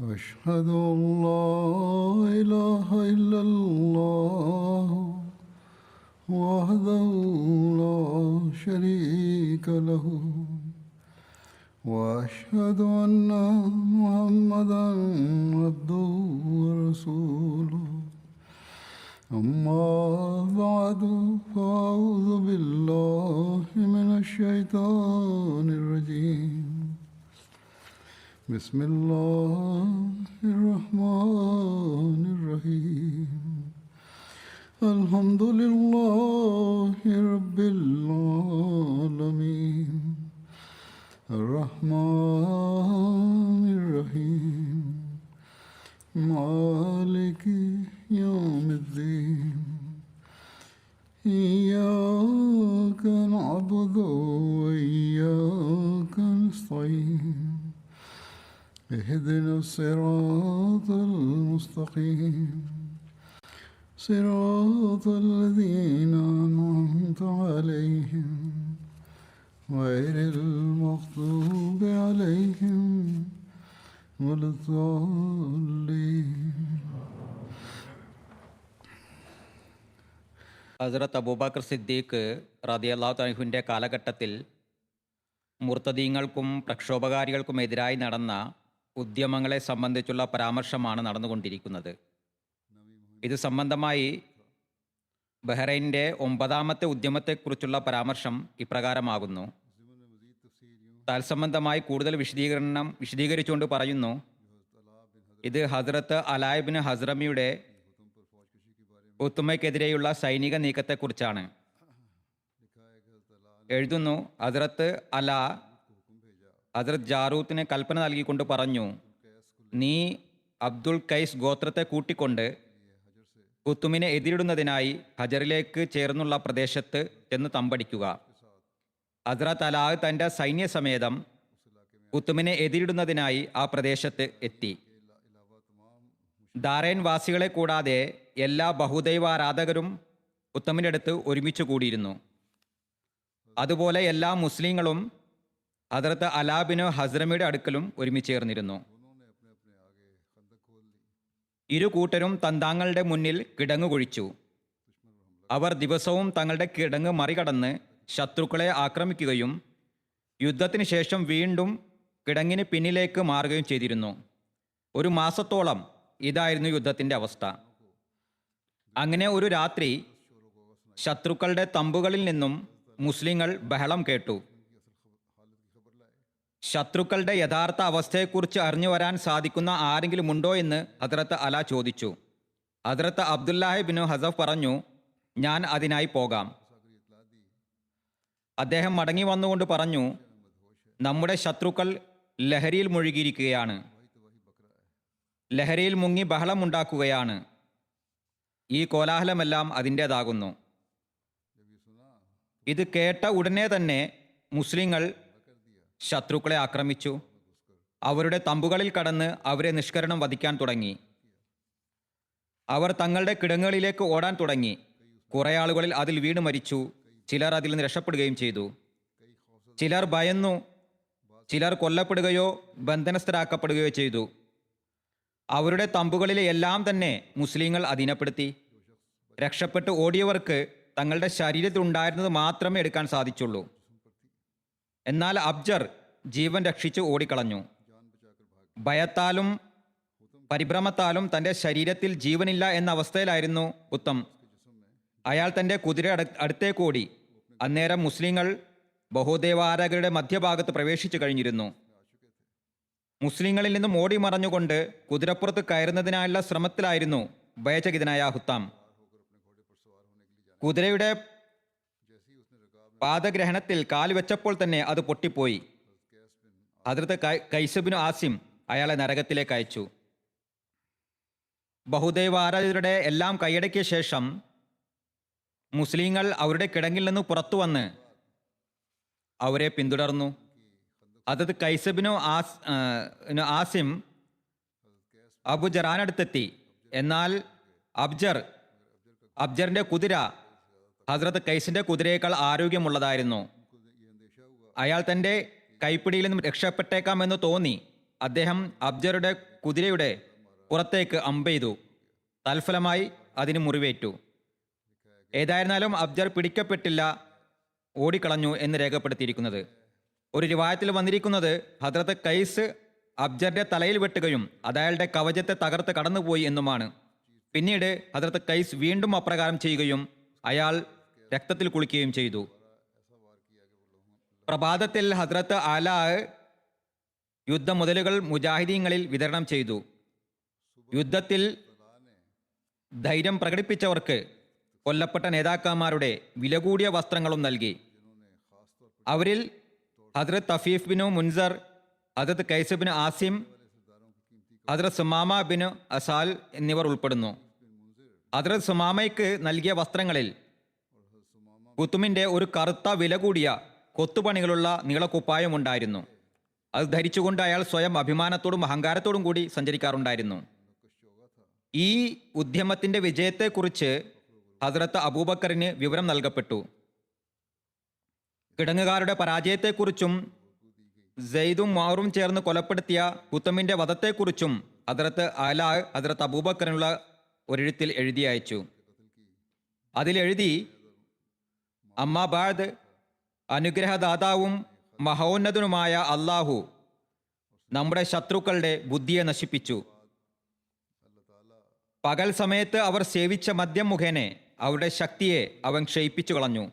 أشهد أن لا إله إلا الله وحده لا شريك له وأشهد أن محمدا عبده ورسوله أما بعد فأعوذ بالله من الشيطان الرجيم بسم الله الرحمن الرحيم الحمد لله رب العالمين الرحمن الرحيم مالك يوم الدين إياك نعبد وإياك نستعين اهدنا الصراط المستقيم صراط الذين أنعمت عليهم غير المغضوب عليهم ولا الضالين. ഹസ്രത്ത് അബൂബക്കർ സിദ്ദീഖ് റളിയല്ലാഹു അൻഹുവിൻ്റെ കാലഘട്ടത്തിൽ മുർത്തദീങ്ങൾക്കും പ്രക്ഷോഭകാരികൾക്കുമെതിരായി നടന്ന ഉദ്യമങ്ങളെ സംബന്ധിച്ചുള്ള പരാമർശമാണ് നടന്നുകൊണ്ടിരിക്കുന്നത്. ഇത് സംബന്ധമായി ബഹ്റൈൻ്റെ 9ാമത്തെ ഉദ്യമത്തെക്കുറിച്ചുള്ള പരാമർശം ഇപ്രകാരമാകുന്നു. തത്സംബന്ധമായി കൂടുതൽ വിശദീകരിച്ചുകൊണ്ട് പറയുന്നു, ഇത് ഹസ്രത്ത് അലായിബ്ന് ഹസ്റമിയുടെ ഉത്തുമയ്ക്കെതിരെയുള്ള സൈനിക നീക്കത്തെക്കുറിച്ചാണ്. എഴുതുന്നു, ഹസ്രത്ത് ഹസ്രത്ത് ജാറൂത്തിന് കൽപ്പന നൽകിക്കൊണ്ട് പറഞ്ഞു, നീ അബ്ദുൽ കൈസ് ഗോത്രത്തെ കൂട്ടിക്കൊണ്ട് കുത്തുമിനെ എതിരിടുന്നതിനായി ഹജറിലേക്ക് ചേർന്നുള്ള പ്രദേശത്ത് ചെന്ന് തമ്പടിക്കുക. ഹസ്രത്ത് അലാഹ് തൻ്റെ സൈന്യസമേതം കുത്തുമിനെ എതിരിടുന്നതിനായി ആ പ്രദേശത്ത് എത്തി. ദാറേൻ വാസികളെ കൂടാതെ എല്ലാ ബഹുദൈവാരാധകരും കുത്തുമിൻ്റെ അടുത്ത് ഒരുമിച്ച് കൂടിയിരുന്നു. അതുപോലെ എല്ലാ മുസ്ലിങ്ങളും ഹസ്രത്ത് അലാബിന് ഹസ്റമിയുടെ അടുക്കലും ഒരുമിച്ചേർന്നിരുന്നു. ഇരു കൂട്ടരും തന്താങ്ങളുടെ മുന്നിൽ കിടങ്ങ് കുഴിച്ചു. അവർ ദിവസവും തങ്ങളുടെ കിടങ്ങ് മറികടന്ന് ശത്രുക്കളെ ആക്രമിക്കുകയും യുദ്ധത്തിന് ശേഷം വീണ്ടും കിടങ്ങിന് പിന്നിലേക്ക് മാറുകയും ചെയ്തിരുന്നു. ഒരു മാസത്തോളം ഇതായിരുന്നു യുദ്ധത്തിൻ്റെ അവസ്ഥ. അങ്ങനെ ഒരു രാത്രി ശത്രുക്കളുടെ തമ്പുകളിൽ നിന്നും മുസ്ലിങ്ങൾ ബഹളം കേട്ടു. ശത്രുക്കളുടെ യഥാർത്ഥ അവസ്ഥയെക്കുറിച്ച് അറിഞ്ഞു വരാൻ സാധിക്കുന്ന ആരെങ്കിലും ഉണ്ടോ എന്ന് ഹദ്രത്ത് അല ചോദിച്ചു. ഹദ്രത്ത് അബ്ദുല്ലാഹി ബിൻ ഹസഫ് പറഞ്ഞു, ഞാൻ അതിനായി പോകാം. അദ്ദേഹം മടങ്ങി വന്നുകൊണ്ട് പറഞ്ഞു, നമ്മുടെ ശത്രുക്കൾ ലഹരിയിൽ മുഴുകിയിരിക്കുകയാണ്, ലഹരിയിൽ മുങ്ങി ബഹളമുണ്ടാക്കുകയാണ്. ഈ കോലാഹലമെല്ലാം അതിൻ്റേതാകുന്നു. ഇത് കേട്ട ഉടനെ തന്നെ മുസ്ലിങ്ങൾ ശത്രുക്കളെ ആക്രമിച്ചു. അവരുടെ തമ്പുകളിൽ കടന്ന് അവരെ നിഷ്കരണം വധിക്കാൻ തുടങ്ങി. അവർ തങ്ങളുടെ കിടങ്ങുകളിലേക്ക് ഓടാൻ തുടങ്ങി. കുറേ ആളുകളിൽ അതിൽ വീണ് മരിച്ചു. ചിലർ അതിൽ നിന്ന് രക്ഷപ്പെടുകയും ചെയ്തു. ചിലർ ഭയന്നു. ചിലർ കൊല്ലപ്പെടുകയോ ബന്ധനസ്ഥരാക്കപ്പെടുകയോ ചെയ്തു. അവരുടെ തമ്പുകളിലെ എല്ലാം തന്നെ മുസ്ലിങ്ങൾ അധീനപ്പെടുത്തി. രക്ഷപ്പെട്ട് ഓടിയവർക്ക് തങ്ങളുടെ ശരീരത്തിലുണ്ടായിരുന്നത് മാത്രമേ എടുക്കാൻ സാധിച്ചുള്ളൂ. എന്നാൽ അബ്ജർ ജീവൻ രക്ഷിച്ച് ഓടിക്കളഞ്ഞു. ഭയത്താലും പരിഭ്രമത്താലും തൻ്റെ ശരീരത്തിൽ ജീവനില്ല എന്ന അവസ്ഥയിലായിരുന്നു ഉത്തം. അയാൾ തൻ്റെ കുതിര അടുത്തേക്കോടി. അന്നേരം മുസ്ലിങ്ങൾ ബഹുദേവാരാധകരുടെ മധ്യഭാഗത്ത് പ്രവേശിച്ചു കഴിഞ്ഞിരുന്നു. മുസ്ലിങ്ങളിൽ നിന്നും ഓടി മറഞ്ഞുകൊണ്ട് കുതിരപ്പുറത്ത് കയറുന്നതിനായുള്ള ശ്രമത്തിലായിരുന്നു ഭയചകിതനായ ഹുത്താം. കുതിരയുടെ പാദഗ്രഹണത്തിൽ കാല് വെച്ചപ്പോൾ തന്നെ അത് പൊട്ടിപ്പോയി. ഹദ്രത്ത് ഖൈസ് ബിൻ ആസിം അയാളെ നരകത്തിലേക്ക് അയച്ചു. ബഹുദൈവാരാധകരുടെ എല്ലാം കൈയടക്കിയ ശേഷം മുസ്ലിങ്ങൾ അവരുടെ കിടങ്ങിൽ നിന്ന് പുറത്തു വന്ന് അവരെ പിന്തുടർന്നു. ഹദ്രത്ത് ഖൈസ് ബിൻ ആസിം അബു ജറാനടുത്തെത്തി. എന്നാൽ അബ്ജറിന്റെ കുതിര ഹസ്രത്ത് ഖൈസിന്റെ കുതിരയേക്കാൾ ആരോഗ്യമുള്ളതായിരുന്നു. അയാൾ തൻ്റെ കൈപ്പിടിയിൽ നിന്നും രക്ഷപ്പെട്ടേക്കാമെന്ന് തോന്നി. അദ്ദേഹം അബ്ജറുടെ കുതിരയുടെ പുറത്തേക്ക് അമ്പെയ്തു. തൽഫലമായി അതിന് മുറിവേറ്റു. ഏതായിരുന്നാലും അബ്ജർ പിടിക്കപ്പെട്ടില്ല, ഓടിക്കളഞ്ഞു എന്ന് രേഖപ്പെടുത്തിയിരിക്കുന്നത്. ഒരു റിവായത്തിൽ വന്നിരിക്കുന്നത് ഹദ്രത്ത് കൈസ് അബ്ജറിന്റെ തലയിൽ വെട്ടുകയും അത് അയാളുടെ കവചത്തെ തകർത്ത് കടന്നുപോയി എന്നുമാണ്. പിന്നീട് ഹദ്രത്ത് കൈസ് വീണ്ടും അപ്രകാരം ചെയ്യുകയും അയാൾ രക്തത്തിൽ കുളിക്കുകയും ചെയ്തു. പ്രഭാതത്തിൽ ഹദ്രത്ത് ആലാ യുദ്ധമുതലുകൾ മുജാഹിദീങ്ങളിൽ വിതരണം ചെയ്തു. യുദ്ധത്തിൽ ധൈര്യം പ്രകടിപ്പിച്ചവർക്ക് കൊല്ലപ്പെട്ട നേതാക്കന്മാരുടെ വില കൂടിയ വസ്ത്രങ്ങളും നൽകി. അവരിൽ ഹദ്രത്ത് തഫീഫ് ബിനു മുൻസർ, ഹദ്രത്ത് കൈസ് ബിൻ ആസിം, ഹദ്രത്ത് സുമാമ ബിൻ അസാൽ എന്നിവർ ഉൾപ്പെടുന്നു. ഹദ്രത്ത് സുമാമയ്ക്ക് നൽകിയ വസ്ത്രങ്ങളിൽ കുത്തുമിന്റെ ഒരു കറുത്ത വില കൂടിയ കൊത്തുപണികളുള്ള നീളക്കുപ്പായം ഉണ്ടായിരുന്നു. അത് ധരിച്ചുകൊണ്ട് അയാൾ സ്വയം അഭിമാനത്തോടും അഹങ്കാരത്തോടും കൂടി സഞ്ചരിക്കാറുണ്ടായിരുന്നു. ഈ ഉദ്യമത്തിന്റെ വിജയത്തെക്കുറിച്ച് ഹദ്രത്ത് അബൂബക്കറിന് വിവരം നൽകപ്പെട്ടു. കിടങ്ങുകാരുടെ പരാജയത്തെക്കുറിച്ചും സെയ്ദും മാറും ചേർന്ന് കൊലപ്പെടുത്തിയ കുത്തമിന്റെ വധത്തെക്കുറിച്ചും ഹദ്രത്ത് ആലാ ഹദ്രത്ത് അബൂബക്കറിനുള്ള ഒരെഴുത്തിൽ എഴുതി അയച്ചു. അതിലെഴുതി, അമ്മാബാദ്, അനുഗ്രഹദാതാവും മഹോന്നതനുമായ അള്ളാഹു നമ്മുടെ ശത്രുക്കളുടെ ബുദ്ധിയെ നശിപ്പിച്ചു. പകൽ സമയത്ത് അവർ സേവിച്ച മദ്യം മുഖേന അവരുടെ ശക്തിയെ അവൻ ക്ഷയിപ്പിച്ചു കളഞ്ഞു.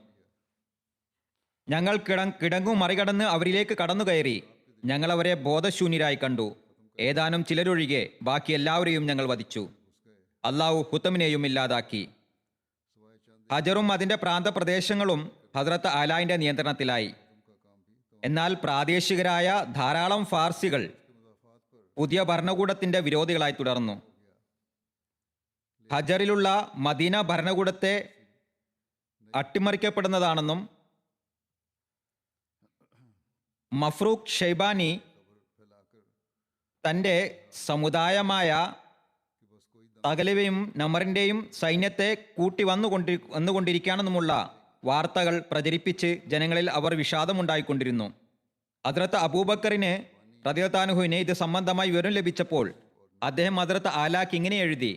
ഞങ്ങൾ കിടങ്ങു മറികടന്ന് അവരിലേക്ക് കടന്നു കയറി. ഞങ്ങൾ അവരെ ബോധശൂന്യരായി കണ്ടു. ഏതാനും ചിലരൊഴികെ ബാക്കി എല്ലാവരെയും ഞങ്ങൾ വധിച്ചു. അള്ളാഹു ഹുത്തമിനെയും ഇല്ലാതാക്കി. ഹജറും അതിന്റെ പ്രാന്തപ്രദേശങ്ങളും ഹദ്രത്ത് ആലായിന്റെ നിയന്ത്രണത്തിലായി. എന്നാൽ പ്രാദേശികരായ ധാരാളം ഫാർസികൾ പുതിയ ഭരണകൂടത്തിന്റെ വിരോധികളായി തുടർന്നു. ഹജറിലുള്ള മദീന ഭരണകൂടത്തെ അട്ടിമറിക്കപ്പെടുന്നതാണെന്നും മഫ്രൂഖ് ഷെയ്ബാനി തൻ്റെ സമുദായമായ തകലവയും നമറിന്റെയും സൈന്യത്തെ കൂട്ടി വന്നുകൊണ്ടിരിക്കുകയാണെന്നുമുള്ള വാർത്തകൾ പ്രചരിപ്പിച്ച് ജനങ്ങളിൽ അവർ വിഷാദമുണ്ടായിക്കൊണ്ടിരുന്നു. ഹദ്രത്ത് അബൂബക്കറിന് റളിയല്ലാഹുവിന് ഇത് സംബന്ധമായി വിവരം ലഭിച്ചപ്പോൾ അദ്ദേഹം ഹദ്രത്ത് ആലാക്ക് ഇങ്ങനെ എഴുതി: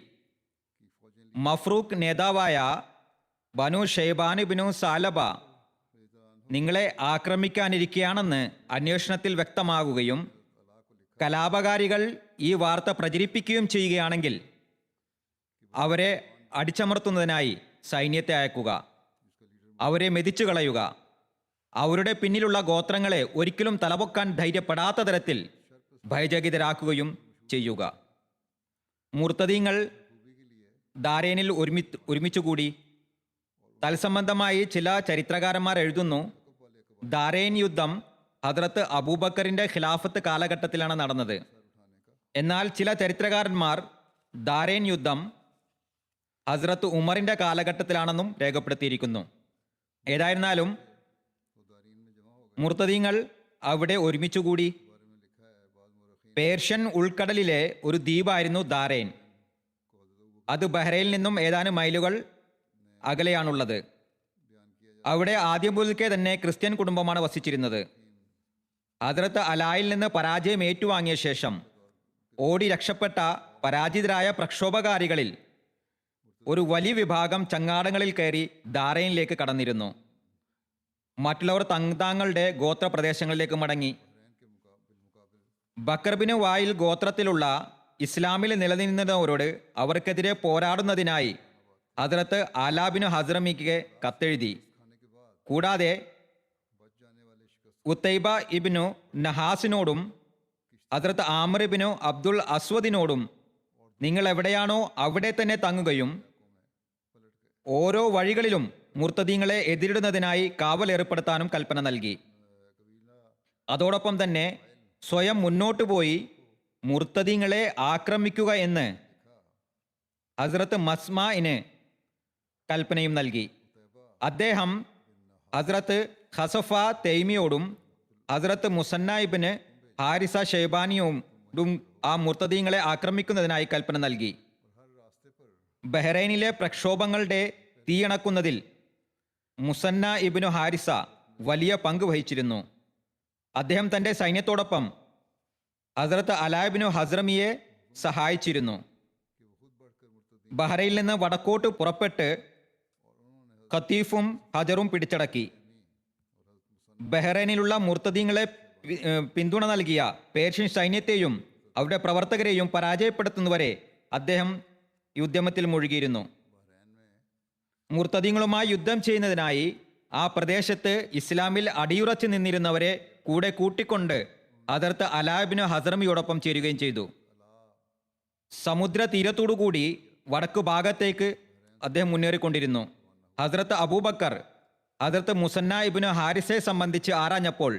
മഫ്രൂഖ് നേതാവായ ബനു ഷെയ്ബാൻ ബിനു സാലബ നിങ്ങളെ ആക്രമിക്കാനിരിക്കുകയാണെന്ന് അന്വേഷണത്തിൽ വ്യക്തമാകുകയും കലാപകാരികൾ ഈ വാർത്ത പ്രചരിപ്പിക്കുകയും ചെയ്യുകയാണെങ്കിൽ അവരെ അടിച്ചമർത്തുന്നതിനായി സൈന്യത്തെ അയക്കുക, അവരെ മെതിച്ചു കളയുക, അവരുടെ പിന്നിലുള്ള ഗോത്രങ്ങളെ ഒരിക്കലും തലപൊക്കാൻ ധൈര്യപ്പെടാത്ത തരത്തിൽ ഭയചകിതരാക്കുകയും ചെയ്യുക. മുർത്തദീങ്ങൾ ദാരേനിൽ ഒരുമിച്ചുകൂടി. തൽസംബന്ധമായി ചില ചരിത്രകാരന്മാർ എഴുതുന്നു, ദാരേൻ യുദ്ധം ഹദ്രത്ത് അബൂബക്കറിന്റെ ഖിലാഫത്ത് കാലഘട്ടത്തിലാണ് നടന്നത്. എന്നാൽ ചില ചരിത്രകാരന്മാർ ദാരേൻ യുദ്ധം ഹസ്രത്ത് ഉമറിന്റെ കാലഘട്ടത്തിലാണെന്നും രേഖപ്പെടുത്തിയിരിക്കുന്നു. ഏതായിരുന്നാലും മുർത്തദീങ്ങൾ അവിടെ ഒരുമിച്ചുകൂടി. പേർഷ്യൻ ഉൾക്കടലിലെ ഒരു ദ്വീപായിരുന്നു ദാരേൻ. അത് ബഹ്റൈനിൽ നിന്നും ഏതാനും മൈലുകൾ അകലെയാണുള്ളത്. അവിടെ ആദ്യം മുതൽക്കേ തന്നെ ക്രിസ്ത്യൻ കുടുംബമാണ് വസിച്ചിരുന്നത്. ഹദ്രത്ത് അലായിൽ നിന്ന് പരാജയം ഏറ്റുവാങ്ങിയ ശേഷം ഓടി രക്ഷപ്പെട്ട പരാജിതരായ പ്രക്ഷോഭകാരികളിൽ ഒരു വലിയ വിഭാഗം ചങ്ങാടങ്ങളിൽ കയറി ദാരയിലേക്ക് കടന്നിരുന്നു. മറ്റുള്ളവർ തങ്ങളുടെ ഗോത്രപ്രദേശങ്ങളിലേക്ക് മടങ്ങി. ബക്കർബിന് വായിൽ ഗോത്രത്തിലുള്ള ഇസ്ലാമിൽ നിലനിന്നവരോട് അവർക്കെതിരെ പോരാടുന്നതിനായി ഹദ്രത്ത് ആലാബിന് ഹസ്രമിക്ക് കത്തെഴുതി. കൂടാതെ ഉത്തൈബ ഇബ്നു നഹാസിനോടും ഹദ്രത്ത് ആമിർ ഇബ്നു അബ്ദുൽ അസ്വദിനോടും നിങ്ങൾ എവിടെയാണോ അവിടെ തന്നെ തങ്ങുകയും ഓരോ വഴികളിലും മുർത്തദീങ്ങളെ എതിരിടുന്നതിനായി കാവൽ ഏർപ്പെടുത്താനും കൽപ്പന നൽകി. അതോടൊപ്പം തന്നെ സ്വയം മുന്നോട്ടു പോയി മുർത്തദീങ്ങളെ ആക്രമിക്കുക എന്ന് ഹസ്രത്ത് മസ്മാഇന് കൽപ്പനയും നൽകി. അദ്ദേഹം ഹസ്രത്ത് ഖസഫ തൈമിയോടും ഹസ്രത്ത് മുസന്ന ഇബ്ന് ഹാരിസ ഷെയ്ബാനിയോടും ആ മുർത്തദീങ്ങളെ ആക്രമിക്കുന്നതിനായി കൽപ്പന നൽകി. ബഹ്റൈനിലെ പ്രക്ഷോഭങ്ങളുടെ തീയണക്കുന്നതിൽ മുസന്ന ഇബ്നു ഹാരിസ വലിയ പങ്ക് വഹിച്ചിരുന്നു. അദ്ദേഹം തന്റെ സൈന്യത്തോടൊപ്പം ഹസ്രത്ത് അലാബിനു ഹസ്രമിയെ സഹായിച്ചിരുന്നു. ബഹ്റൈനിൽ നിന്ന് വടക്കോട്ട് പുറപ്പെട്ട് ഖത്തീഫും ഹജറും പിടിച്ചടക്കി. ബഹ്റൈനിലുള്ള മുർത്തദീങ്ങളെ പിന്തുണ നൽകിയ പേർഷ്യൻ സൈന്യത്തെയും അവരുടെ പ്രവർത്തകരെയും പരാജയപ്പെടുത്തുന്നവരെ അദ്ദേഹം ഈ ഉദ്യമത്തിൽ മുഴുകിയിരുന്നു. മുർത്തദീങ്ങളുമായി യുദ്ധം ചെയ്യുന്നതിനായി ആ പ്രദേശത്ത് ഇസ്ലാമിൽ അടിയുറച്ചു നിന്നിരുന്നവരെ കൂടെ കൂട്ടിക്കൊണ്ട് ഹദർത്ത് അലാബിന് ഹസ്രമിയോടൊപ്പം ചേരുകയും ചെയ്തു. സമുദ്ര തീരത്തോടുകൂടി വടക്കു ഭാഗത്തേക്ക് അദ്ദേഹം മുന്നേറിക്കൊണ്ടിരുന്നു. ഹസ്രത്ത് അബൂബക്കർ ഹസ്രത്ത് മുസന്ന ഇബ്നു ഹാരിസയെ സംബന്ധിച്ച് ആരാഞ്ഞപ്പോൾ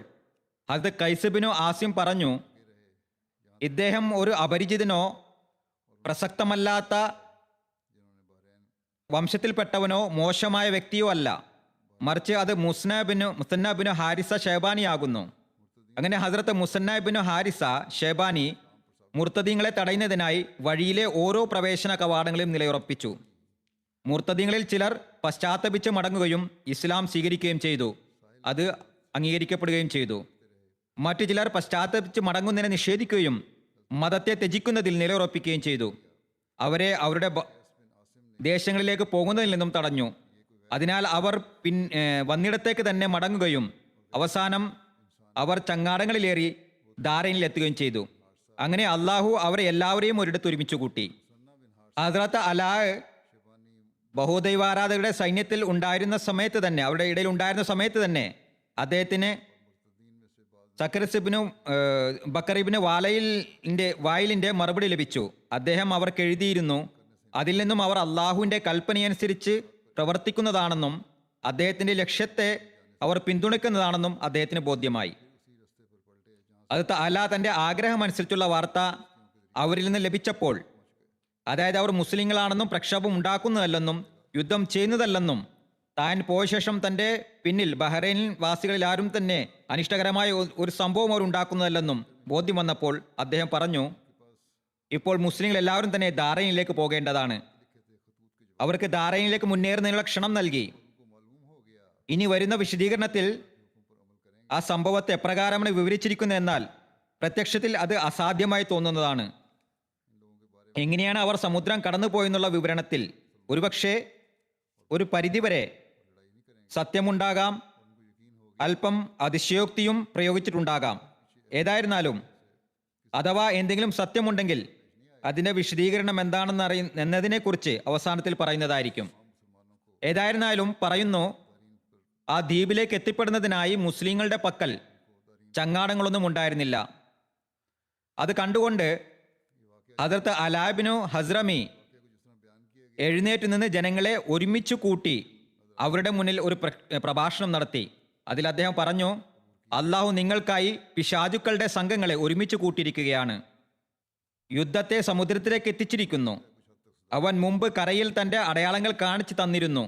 ഹസ്രത്ത് കൈസബിനു ആസിം പറഞ്ഞു, ഇദ്ദേഹം ഒരു അപരിചിതനോ പ്രസക്തമല്ലാത്ത വംശത്തിൽപ്പെട്ടവനോ മോശമായ വ്യക്തിയോ അല്ല, മറിച്ച് അത് മുസന്ന ബിനു ഹാരിസ ഷെബാനിയാകുന്നു. അങ്ങനെ ഹസ്രത്ത് മുസന്ന ബിനു ഹാരിസ ഷെബാനി മുർത്തദീങ്ങളെ തടയുന്നതിനായി വഴിയിലെ ഓരോ പ്രവേശന കവാടങ്ങളും നിലയുറപ്പിച്ചു. മുർത്തദീങ്ങളിൽ ചിലർ പശ്ചാത്തപിച്ച് മടങ്ങുകയും ഇസ്ലാം സ്വീകരിക്കുകയും ചെയ്തു. അത് അംഗീകരിക്കപ്പെടുകയും ചെയ്തു. മറ്റു ചിലർ പശ്ചാത്തപിച്ച് മടങ്ങുന്നതിനെ നിഷേധിക്കുകയും മതത്തെ ത്യജിക്കുന്നതിൽ നിലയുറപ്പിക്കുകയും ചെയ്തു. അവരെ അവരുടെ ദേശങ്ങളിലേക്ക് പോകുന്നതിൽ നിന്നും തടഞ്ഞു. അതിനാൽ അവർ വന്നിടത്തേക്ക് തന്നെ മടങ്ങുകയും അവസാനം അവർ ചങ്ങാടങ്ങളിലേറി ധാരയിൽ എത്തുകയും ചെയ്തു. അങ്ങനെ അള്ളാഹു അവരെ എല്ലാവരെയും ഒരിടത്ത് ഒരുമിച്ച് കൂട്ടി. ഹസ്രത്ത് അലാ ബഹുദൈവാരാധകരുടെ സൈന്യത്തിൽ ഉണ്ടായിരുന്ന സമയത്ത് തന്നെ, അവരുടെ ഇടയിൽ ഉണ്ടായിരുന്ന സമയത്ത് തന്നെ അദ്ദേഹത്തിന് സക്കറിസിബിനും ബക്കറിബിന് വായിലിന്റെ മറുപടി ലഭിച്ചു. അദ്ദേഹം അവർക്ക് എഴുതിയിരുന്നു, അതിൽ നിന്നും അവർ അള്ളാഹുവിന്റെ കൽപ്പനയനുസരിച്ച് പ്രവർത്തിക്കുന്നതാണെന്നും അദ്ദേഹത്തിന്റെ ലക്ഷ്യത്തെ അവർ പിന്തുണയ്ക്കുന്നതാണെന്നും അദ്ദേഹത്തിന് ബോധ്യമായി. അത് അല്ലാ തന്റെ ആഗ്രഹമനുസരിച്ചുള്ള വാർത്ത അവരിൽ നിന്ന് ലഭിച്ചപ്പോൾ, അതായത് അവർ മുസ്ലിങ്ങളാണെന്നും പ്രക്ഷോഭം ഉണ്ടാക്കുന്നതല്ലെന്നും യുദ്ധം ചെയ്യുന്നതല്ലെന്നും താൻ പോയ ശേഷം തന്റെ പിന്നിൽ ബഹ്റൈൻ വാസികളിൽ ആരും തന്നെ അനിഷ്ടകരമായ ഒരു സംഭവം അവർ ഉണ്ടാക്കുന്നതല്ലെന്നും ബോധ്യം വന്നപ്പോൾ അദ്ദേഹം പറഞ്ഞു, ഇപ്പോൾ മുസ്ലിങ്ങൾ എല്ലാവരും തന്നെ ധാരയിലേക്ക് പോകേണ്ടതാണ്. അവർക്ക് ധാരയിലേക്ക് മുന്നേറുന്നതിനുള്ള ക്ഷണം നൽകി. ഇനി വരുന്ന വിശദീകരണത്തിൽ ആ സംഭവത്തെ എപ്രകാരമാണ് വിവരിച്ചിരിക്കുന്നത് എന്നാൽ പ്രത്യക്ഷത്തിൽ അത് അസാധ്യമായി തോന്നുന്നതാണ്. എങ്ങനെയാണ് അവർ സമുദ്രം കടന്നുപോയെന്നുള്ള വിവരണത്തിൽ ഒരുപക്ഷെ ഒരു പരിധിവരെ സത്യമുണ്ടാകാം, അല്പം അതിശയോക്തിയും പ്രയോഗിച്ചിട്ടുണ്ടാകാം. ഏതായിരുന്നാലും അഥവാ എന്തെങ്കിലും സത്യമുണ്ടെങ്കിൽ അതിന്റെ വിശദീകരണം എന്നതിനെക്കുറിച്ച് അവസാനത്തിൽ പറയുന്നതായിരിക്കും. ഏതായിരുന്നാലും പറയുന്നു, ആ ദ്വീപിലേക്ക് എത്തിപ്പെടുന്നതിനായി മുസ്ലിങ്ങളുടെ പക്കൽ ചങ്ങാടങ്ങളൊന്നും ഉണ്ടായിരുന്നില്ല. അത് കണ്ടുകൊണ്ട് ഹദർത്ത് അലാബിനു ഹസ്രമി എഴുന്നേറ്റ് നിന്ന് ജനങ്ങളെ ഒരുമിച്ച് കൂട്ടി അവരുടെ മുന്നിൽ ഒരു പ്രഭാഷണം നടത്തി. അതിൽ അദ്ദേഹം പറഞ്ഞു, അള്ളാഹു നിങ്ങൾക്കായി പിശാചുക്കളുടെ സംഘങ്ങളെ ഒരുമിച്ച് കൂട്ടിയിരിക്കുകയാണ്. യുദ്ധത്തെ സമുദ്രത്തിലേക്ക് എത്തിച്ചിരിക്കുന്നു. അവൻ മുമ്പ് കരയിൽ തന്റെ അടയാളങ്ങൾ കാണിച്ചു തന്നിരുന്നു.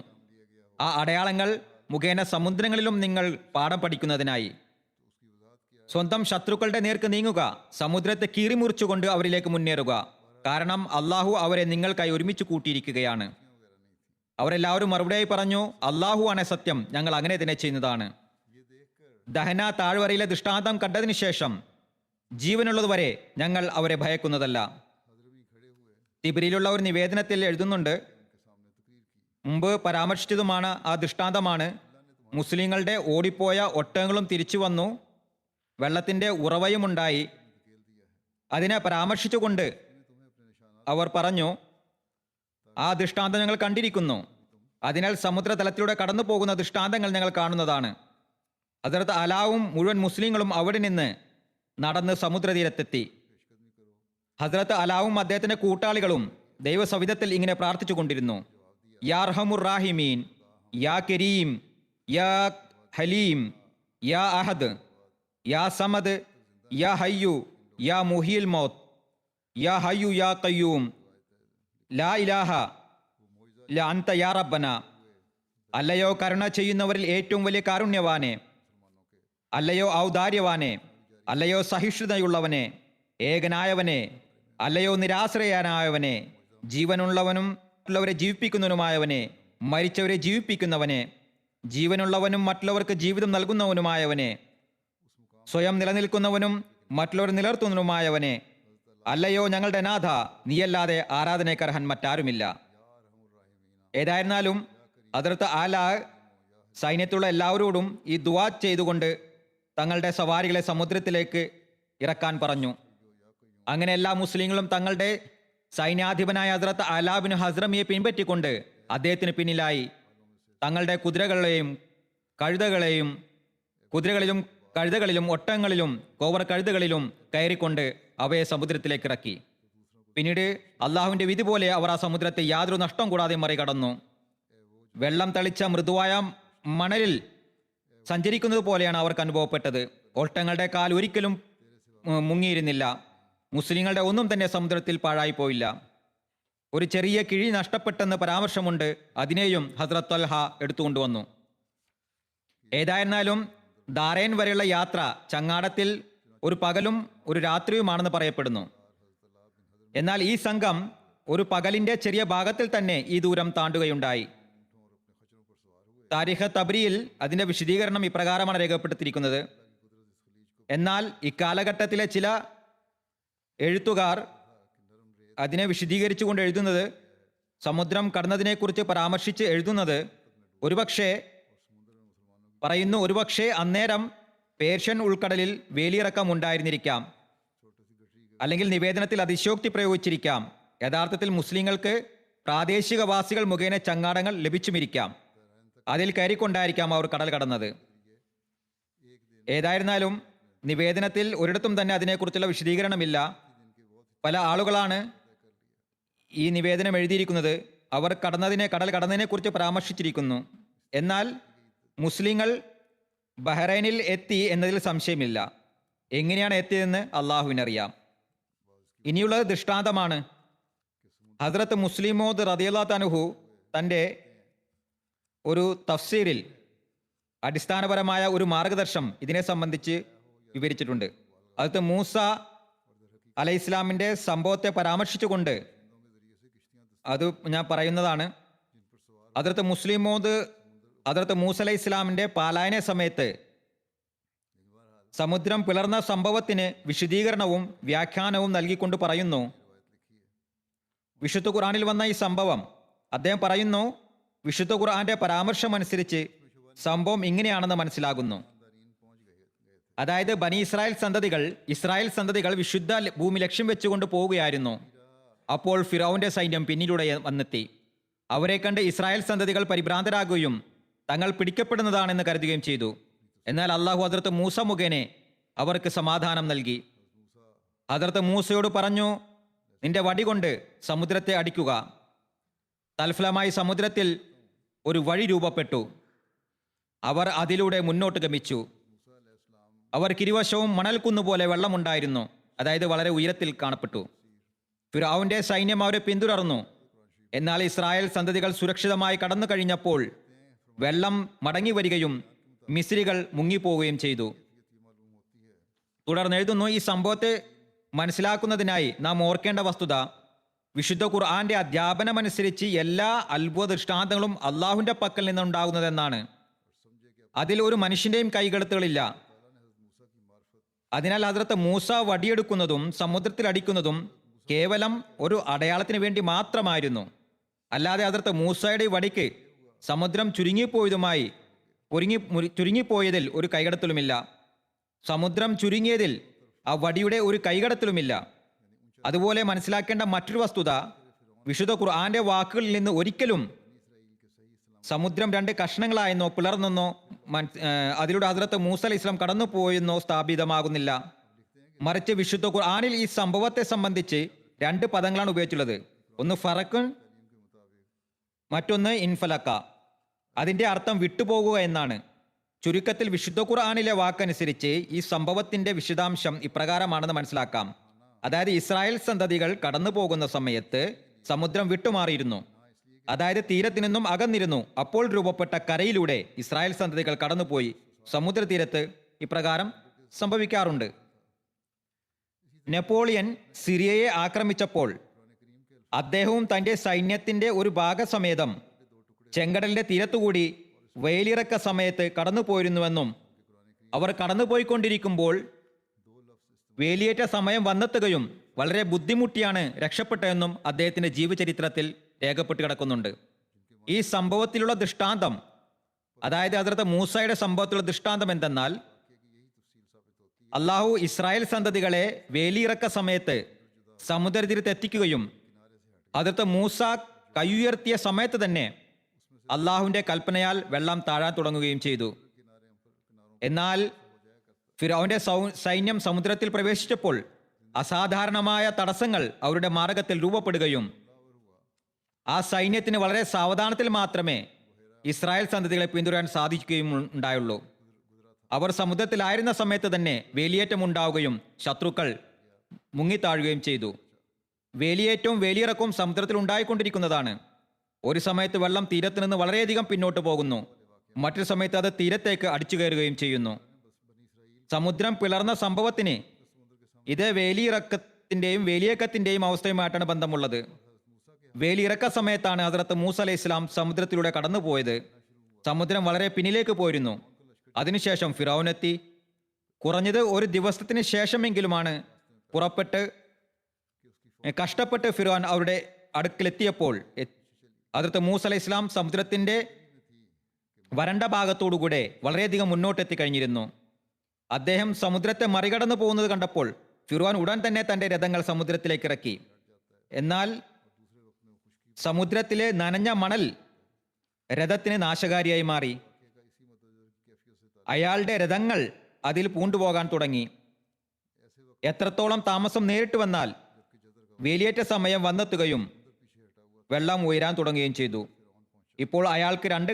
ആ അടയാളങ്ങൾ മുഖേന സമുദ്രങ്ങളിലും നിങ്ങൾ പാഠം പഠിക്കുന്നതിനായി സ്വന്തം ശത്രുക്കളുടെ നേർക്ക് നീങ്ങുക, സമുദ്രത്തെ കീറിമുറിച്ചുകൊണ്ട് അവരിലേക്ക് മുന്നേറുക. കാരണം അള്ളാഹു അവരെ നിങ്ങൾക്കായി ഒരുമിച്ച് കൂട്ടിയിരിക്കുകയാണ്. അവരെല്ലാവരും മറുപടിയായി പറഞ്ഞു, അള്ളാഹു ആണ് സത്യം, ഞങ്ങൾ അങ്ങനെ തന്നെ ചെയ്യുന്നതാണ്. ദഹന താഴ്വരയിലെ ദൃഷ്ടാന്തം കണ്ടതിന് ശേഷം ജീവനുള്ളതുവരെ ഞങ്ങൾ അവരെ ഭയക്കുന്നതല്ല. തിബിരിയിലുള്ള ഒരു നിവേദനത്തിൽ എഴുതുന്നുണ്ട്, മുമ്പ് പരാമർശിച്ചതുമാണ് ആ ദൃഷ്ടാന്തമാണ്. മുസ്ലിങ്ങളുടെ ഓടിപ്പോയ ഒട്ടകങ്ങളും തിരിച്ചു വന്നു, വെള്ളത്തിന്റെ ഉറവയുമുണ്ടായി. അതിനെ പരാമർശിച്ചുകൊണ്ട് അവർ പറഞ്ഞു, ആ ദൃഷ്ടാന്തം ഞങ്ങൾ കണ്ടിരിക്കുന്നു. അതിനാൽ സമുദ്രതലത്തിലൂടെ കടന്നു പോകുന്ന ദൃഷ്ടാന്തങ്ങൾ ഞങ്ങൾ കാണുന്നതാണ്. ഹദരത്ത് അലാവും മുഴുവൻ മുസ്ലിങ്ങളും അവിടെ നിന്ന് നടന്ന് സമുദ്രതീരത്തെത്തി. ഹദരത്ത് അലാവും അദ്ദേഹത്തിന്റെ കൂട്ടാളികളും ദൈവസവിധത്തിൽ ഇങ്ങനെ പ്രാർത്ഥിച്ചു കൊണ്ടിരുന്നു, യാ അർഹമുർ റാഹിമീൻ, യാ കരീം, യാ ഹലീം, യാ അഹദ്, യാ സമദ്, യാ ഹയ്യു, യാ മുഹിൽ മൗത്ത്, യാ ഹയ്യു യാ ഖയ്യൂം, ലാ ഇലാഹ ലാ അൻത യാ റബ്ബന. അല്ലയോ കരുണ ചെയ്യുന്നവരിൽ ഏറ്റവും വലിയ കാരുണ്യവാനെ, അല്ലയോ ഔദാര്യവാനെ, അല്ലയോ സഹിഷ്ണുതയുള്ളവനെ, ഏകനായവനെ, അല്ലയോ നിരാശ്രയനായവനെ, ജീവനുള്ളവനും മറ്റുള്ളവരെ ജീവിപ്പിക്കുന്നവനുമായവനെ, മരിച്ചവരെ ജീവിപ്പിക്കുന്നവനെ, ജീവനുള്ളവനും മറ്റുള്ളവർക്ക് ജീവിതം നൽകുന്നവനുമായവനെ, സ്വയം നിലനിൽക്കുന്നവനും മറ്റുള്ളവർ നിലർത്തുന്നതുമായവനെ, അല്ലയോ ഞങ്ങളുടെ നാഥ, നീയല്ലാതെ ആരാധനയ്ക്കർഹൻ മറ്റാരുമില്ല. ഏതായിരുന്നാലും ഹദ്റത്ത് ആല സൈന്യത്തിലുള്ള എല്ലാവരോടും ഈ ദുആ ചെയ്തുകൊണ്ട് തങ്ങളുടെ സവാരികളെ സമുദ്രത്തിലേക്ക് ഇറക്കാൻ പറഞ്ഞു. അങ്ങനെ എല്ലാ മുസ്ലിങ്ങളും തങ്ങളുടെ സൈന്യാധിപനായ ഹദ്റത്ത് ആല ബിൻ ഹസ്രമിയെ പിൻപറ്റിക്കൊണ്ട് അദ്ദേഹത്തിന് പിന്നിലായി തങ്ങളുടെ കുതിരകളിലും കഴുതകളിലും ഒട്ടകങ്ങളിലും കോവർ കഴുതകളിലും കയറിക്കൊണ്ട് അവയെ സമുദ്രത്തിലേക്ക് ഇറക്കി. പിന്നീട് അള്ളാഹുവിന്റെ വിധി പോലെ അവർ ആ സമുദ്രത്തെ യാതൊരു നഷ്ടം കൂടാതെ മറികടന്നു. വെള്ളം തളിച്ച മൃദുവായ മണലിൽ സഞ്ചരിക്കുന്നത് പോലെയാണ് അവർക്ക് അനുഭവപ്പെട്ടത്. ഒട്ടകങ്ങളുടെ കാൽ ഒരിക്കലും മുങ്ങിയിരുന്നില്ല. മുസ്ലിങ്ങളുടെ ഒന്നും തന്നെ സമുദ്രത്തിൽ പാഴായി പോയില്ല. ഒരു ചെറിയ കിഴി നഷ്ടപ്പെട്ടെന്ന് പരാമർശമുണ്ട്. അതിനെയും ഹസ്രത്ത് ത്വൽഹ എടുത്തുകൊണ്ടുവന്നു. ഏതായിരുന്നാലും ദാറേൻ വരെയുള്ള യാത്ര ചങ്ങാടത്തിൽ ഒരു പകലും ഒരു രാത്രിയുമാണെന്ന് പറയപ്പെടുന്നു. എന്നാൽ ഈ സംഘം ഒരു പകലിന്റെ ചെറിയ ഭാഗത്തിൽ തന്നെ ഈ ദൂരം താണ്ടുകയുണ്ടായി. താരിഖ് തബ്രിയിൽ അതിന്റെ വിശദീകരണം ഇപ്രകാരമാണ് രേഖപ്പെടുത്തിയിരിക്കുന്നത്. എന്നാൽ ഇക്കാലഘട്ടത്തിലെ ചില എഴുത്തുകാർ അതിനെ വിശദീകരിച്ചുകൊണ്ട് എഴുതുന്നത്, സമുദ്രം കടന്നതിനെക്കുറിച്ച് പരാമർശിച്ച് എഴുതുന്നത്, ഒരുപക്ഷെ അന്നേരം പേർഷ്യൻ ഉൾക്കടലിൽ വേലിയിറക്കം ഉണ്ടായിരുന്നിരിക്കാം, അല്ലെങ്കിൽ നിവേദനത്തിൽ അതിശയോക്തി പ്രയോഗിച്ചിരിക്കാം. യഥാർത്ഥത്തിൽ മുസ്ലിങ്ങൾക്ക് പ്രാദേശികവാസികൾ മുഖേന ചങ്ങാടങ്ങൾ ലഭിച്ചുമിരിക്കാം. അതിൽ കയറിക്കൊണ്ടായിരിക്കാം അവർ കടൽ കടന്നത്. ഏതായിരുന്നാലും നിവേദനത്തിൽ ഒരിടത്തും തന്നെ അതിനെക്കുറിച്ചുള്ള വിശദീകരണമില്ല. പല ആളുകളാണ് ഈ നിവേദനം എഴുതിയിരിക്കുന്നത്. അവർ കടൽ കടന്നതിനെ കുറിച്ച് പരാമർശിച്ചിരിക്കുന്നു. എന്നാൽ മുസ്ലിങ്ങൾ ബഹ്റൈനിൽ എത്തി എന്നതിൽ സംശയമില്ല. എങ്ങനെയാണ് എത്തിയതെന്ന് അള്ളാഹുവിനറിയാം. ഇനിയുള്ളത് ദൃഷ്ടാന്തമാണ്. ഹദ്റത്ത് മുസ്ലിമോദ് റളിയല്ലാഹു അൻഹു തൻ്റെ ഒരു തഫ്സീറിൽ അടിസ്ഥാനപരമായ ഒരു മാർഗദർശനം ഇതിനെ സംബന്ധിച്ച് വിവരിച്ചിട്ടുണ്ട്. ഹദ്റത്ത് മൂസ അലൈഹിസ്ലാമിൻ്റെ സംഭവത്തെ പരാമർശിച്ചുകൊണ്ട് അത് ഞാൻ പറയുന്നതാണ്. ഹദ്റത്ത് മൂസ അലൈഹി ഇസ്ലാമിൻ്റെ പാലായന സമയത്ത് സമുദ്രം പിളർന്ന സംഭവത്തിന് വിശദീകരണവും വ്യാഖ്യാനവും നൽകിക്കൊണ്ട് പറയുന്നു, വിശുദ്ധ ഖുർആനിൽ വന്ന ഈ സംഭവം അദ്ദേഹം പറയുന്നു, വിശുദ്ധ ഖുർആന്റെ പരാമർശമനുസരിച്ച് സംഭവം ഇങ്ങനെയാണെന്ന് മനസ്സിലാകുന്നു. അതായത് ബനി ഇസ്രായേൽ സന്തതികൾ വിശുദ്ധ ഭൂമി ലക്ഷ്യം വെച്ചുകൊണ്ട് പോവുകയായിരുന്നു. അപ്പോൾ ഫിറൗന്റെ സൈന്യം പിന്നിലൂടെ വന്നെത്തി. അവരെ കണ്ട് ഇസ്രായേൽ സന്തതികൾ പരിഭ്രാന്തരാകുകയും തങ്ങൾ പിടിക്കപ്പെടുന്നതാണെന്ന് കരുതുകയും ചെയ്തു. എന്നാൽ അള്ളാഹു ഹദ്റത്ത് മൂസ മുഖേന അവർക്ക് സമാധാനം നൽകി. ഹദ്റത്ത് മൂസയോട് പറഞ്ഞു, നിന്റെ വടി കൊണ്ട് സമുദ്രത്തെ അടിക്കുക. തൽഫലമായി സമുദ്രത്തിൽ ഒരു വഴി രൂപപ്പെട്ടു. അവർ അതിലൂടെ മുന്നോട്ട് ഗമിച്ചു. അവർക്കിരുവശവും മണൽക്കുന്നുപോലെ വെള്ളമുണ്ടായിരുന്നു. അതായത് വളരെ ഉയരത്തിൽ കാണപ്പെട്ടു. ഫിറഔന്റെ സൈന്യം അവരെ പിന്തുടർന്നു. എന്നാൽ ഇസ്രായേൽ സന്തതികൾ സുരക്ഷിതമായി കടന്നു കഴിഞ്ഞപ്പോൾ വെള്ളം മടങ്ങി വരികയും മിസ്രികൾ മുങ്ങിപ്പോവുകയും ചെയ്തു. തുടർന്ന് എഴുതുന്നു, ഈ സംഭവത്തെ മനസ്സിലാക്കുന്നതിനായി നാം ഓർക്കേണ്ട വസ്തുത, വിശുദ്ധ ഖുർആന്റെ അധ്യാപനമനുസരിച്ച് എല്ലാ അത്ഭുത ദൃഷ്ടാന്തങ്ങളും അള്ളാഹുവിന്റെ പക്കൽ നിന്നുണ്ടാകുന്നതെന്നാണ്. അതിൽ ഒരു മനുഷ്യന്റെയും കൈകടത്തുകളില്ല. അതിനാൽ ഹദ്റത്ത് മൂസ വടിയെടുക്കുന്നതും സമുദ്രത്തിൽ അടിക്കുന്നതും കേവലം ഒരു അടയാളത്തിന് വേണ്ടി മാത്രമായിരുന്നു. അല്ലാതെ ഹദ്റത്ത് മൂസയുടെ വടിക്ക് സമുദ്രം ചുരുങ്ങിപ്പോയതിൽ ഒരു കൈകടത്തലുമില്ല. സമുദ്രം ചുരുങ്ങിയതിൽ ആ വടിയുടെ ഒരു കൈകടത്തലുമില്ല. അതുപോലെ മനസ്സിലാക്കേണ്ട മറ്റൊരു വസ്തുത, വിശുദ്ധ ഖുർആന്റെ വാക്കുകളിൽ നിന്ന് ഒരിക്കലും സമുദ്രം രണ്ട് കഷ്ണങ്ങളായെന്നോ പിളർന്നെന്നോ അതിലൂടെ ഹദ്റത്ത് മൂസ അലൈഹി ഇസ്ലാം കടന്നു പോയെന്നോ സ്ഥാപിതമാകുന്നില്ല. മറിച്ച് വിശുദ്ധ ഖുർആനിൽ ഈ സംഭവത്തെ സംബന്ധിച്ച് രണ്ട് പദങ്ങളാണ് ഉപയോഗിച്ചുള്ളത്. ഒന്ന് ഫറഖുൻ, മറ്റൊന്ന് ഇൻഫലക്ക. അതിന്റെ അർത്ഥം വിട്ടുപോകുക എന്നാണ്. ചുരുക്കത്തിൽ വിശുദ്ധ ഖുർആനിലെ വാക്കനുസരിച്ച് ഈ സംഭവത്തിന്റെ വിശദാംശം ഇപ്രകാരമാണെന്ന് മനസ്സിലാക്കാം. അതായത് ഇസ്രായേൽ സന്തതികൾ കടന്നു പോകുന്ന സമയത്ത് സമുദ്രം വിട്ടുമാറിയിരുന്നു. അതായത് തീരത്തു നിന്നും അകന്നിരുന്നു. അപ്പോൾ രൂപപ്പെട്ട കരയിലൂടെ ഇസ്രായേൽ സന്തതികൾ കടന്നുപോയി. സമുദ്രതീരത്ത് ഇപ്രകാരം സംഭവിക്കാറുണ്ട്. നെപ്പോളിയൻ സിറിയയെ ആക്രമിച്ചപ്പോൾ അദ്ദേഹവും തന്റെ സൈന്യത്തിന്റെ ഒരു ഭാഗസമേതം ചെങ്കടലിന്റെ തീരത്തുകൂടി വേലിയിറക്ക സമയത്ത് കടന്നുപോയിരുന്നുവെന്നും അവർ കടന്നുപോയിക്കൊണ്ടിരിക്കുമ്പോൾ വേലിയേറ്റ സമയം വന്നെത്തുകയും വളരെ ബുദ്ധിമുട്ടിയാണ് രക്ഷപ്പെട്ടതെന്നും അദ്ദേഹത്തിന്റെ ജീവചരിത്രത്തിൽ രേഖപ്പെട്ട് കിടക്കുന്നുണ്ട്. ഈ സംഭവത്തിലുള്ള ദൃഷ്ടാന്തം, അതായത് ഹദ്റത്ത് മൂസയുടെ സംഭവത്തിലുള്ള ദൃഷ്ടാന്തം എന്തെന്നാൽ, അള്ളാഹു ഇസ്രായേൽ സന്തതികളെ വേലിയിറക്ക സമയത്ത് സമുദ്രതീരത്ത് എത്തിക്കുകയും ഹദ്റത്ത് മൂസ കൈയുയർത്തിയ സമയത്ത് തന്നെ അള്ളാഹുവിന്റെ കൽപ്പനയാൽ വെള്ളം താഴാൻ തുടങ്ങുകയും ചെയ്തു. എന്നാൽ ഫിറഔന്റെ സൈന്യം സമുദ്രത്തിൽ പ്രവേശിച്ചപ്പോൾ അസാധാരണമായ തടസ്സങ്ങൾ അവരുടെ മാർഗത്തിൽ രൂപപ്പെടുകയും ആ സൈന്യത്തിന് വളരെ സാവധാനത്തിൽ മാത്രമേ ഇസ്രായേൽ സന്തതികളെ പിന്തുടരാൻ സാധിക്കുകയും ഉണ്ടായുള്ളൂ. അവർ സമുദ്രത്തിലായിരുന്ന സമയത്ത് തന്നെ വേലിയേറ്റം ഉണ്ടാവുകയും ശത്രുക്കൾ മുങ്ങിത്താഴുകയും ചെയ്തു. വേലിയേറ്റവും വേലിയിറക്കവും സമുദ്രത്തിൽ ഉണ്ടായിക്കൊണ്ടിരിക്കുന്നതാണ്. ഒരു സമയത്ത് വെള്ളം തീരത്ത് നിന്ന് വളരെയധികം പിന്നോട്ട് പോകുന്നു, മറ്റൊരു സമയത്ത് അത് തീരത്തേക്ക് അടിച്ചു കയറുകയും ചെയ്യുന്നു. സമുദ്രം പിളർന്ന സംഭവത്തിന് ഇത് വേലിയിറക്കത്തിന്റെയും വേലിയേക്കത്തിന്റെയും അവസ്ഥയുമായിട്ടാണ് ബന്ധമുള്ളത്. വേലിയിറക്ക സമയത്താണ് ഹദ്റത്ത് മൂസ അലൈഹി ഇസ്ലാം സമുദ്രത്തിലൂടെ കടന്നുപോയത്. സമുദ്രം വളരെ പിന്നിലേക്ക് പോയിരുന്നു. അതിനുശേഷം ഫിറൗനെത്തി. കുറഞ്ഞത് ഒരു ദിവസത്തിന് ശേഷമെങ്കിലുമാണ് കഷ്ടപ്പെട്ട് ഫിറൗൻ അവരുടെ അടുക്കിലെത്തിയപ്പോൾ ഹദ്റത്ത് മൂസ അലൈഹി ഇസ്ലാം സമുദ്രത്തിന്റെ വരണ്ട ഭാഗത്തോടുകൂടെ വളരെയധികം മുന്നോട്ടെത്തി കഴിഞ്ഞിരുന്നു. അദ്ദേഹം സമുദ്രത്തെ മറികടന്നു പോകുന്നത് കണ്ടപ്പോൾ ഫിറൗൻ ഉടൻ തന്നെ തന്റെ രഥങ്ങൾ സമുദ്രത്തിലേക്ക് ഇറക്കി. എന്നാൽ സമുദ്രത്തിലെ നനഞ്ഞ മണൽ രഥത്തിന് നാശകാരിയായി മാറി. അയാളുടെ രഥങ്ങൾ അതിൽ പൂണ്ടുപോകാൻ തുടങ്ങി. എത്രത്തോളം താമസം നേരിട്ട് വന്നാൽ വേലിയേറ്റ സമയം വന്നെത്തുകയും വെള്ളം ഉയരാൻ തുടങ്ങുകയും ചെയ്തു. ഇപ്പോൾ അയാൾക്ക് രണ്ട്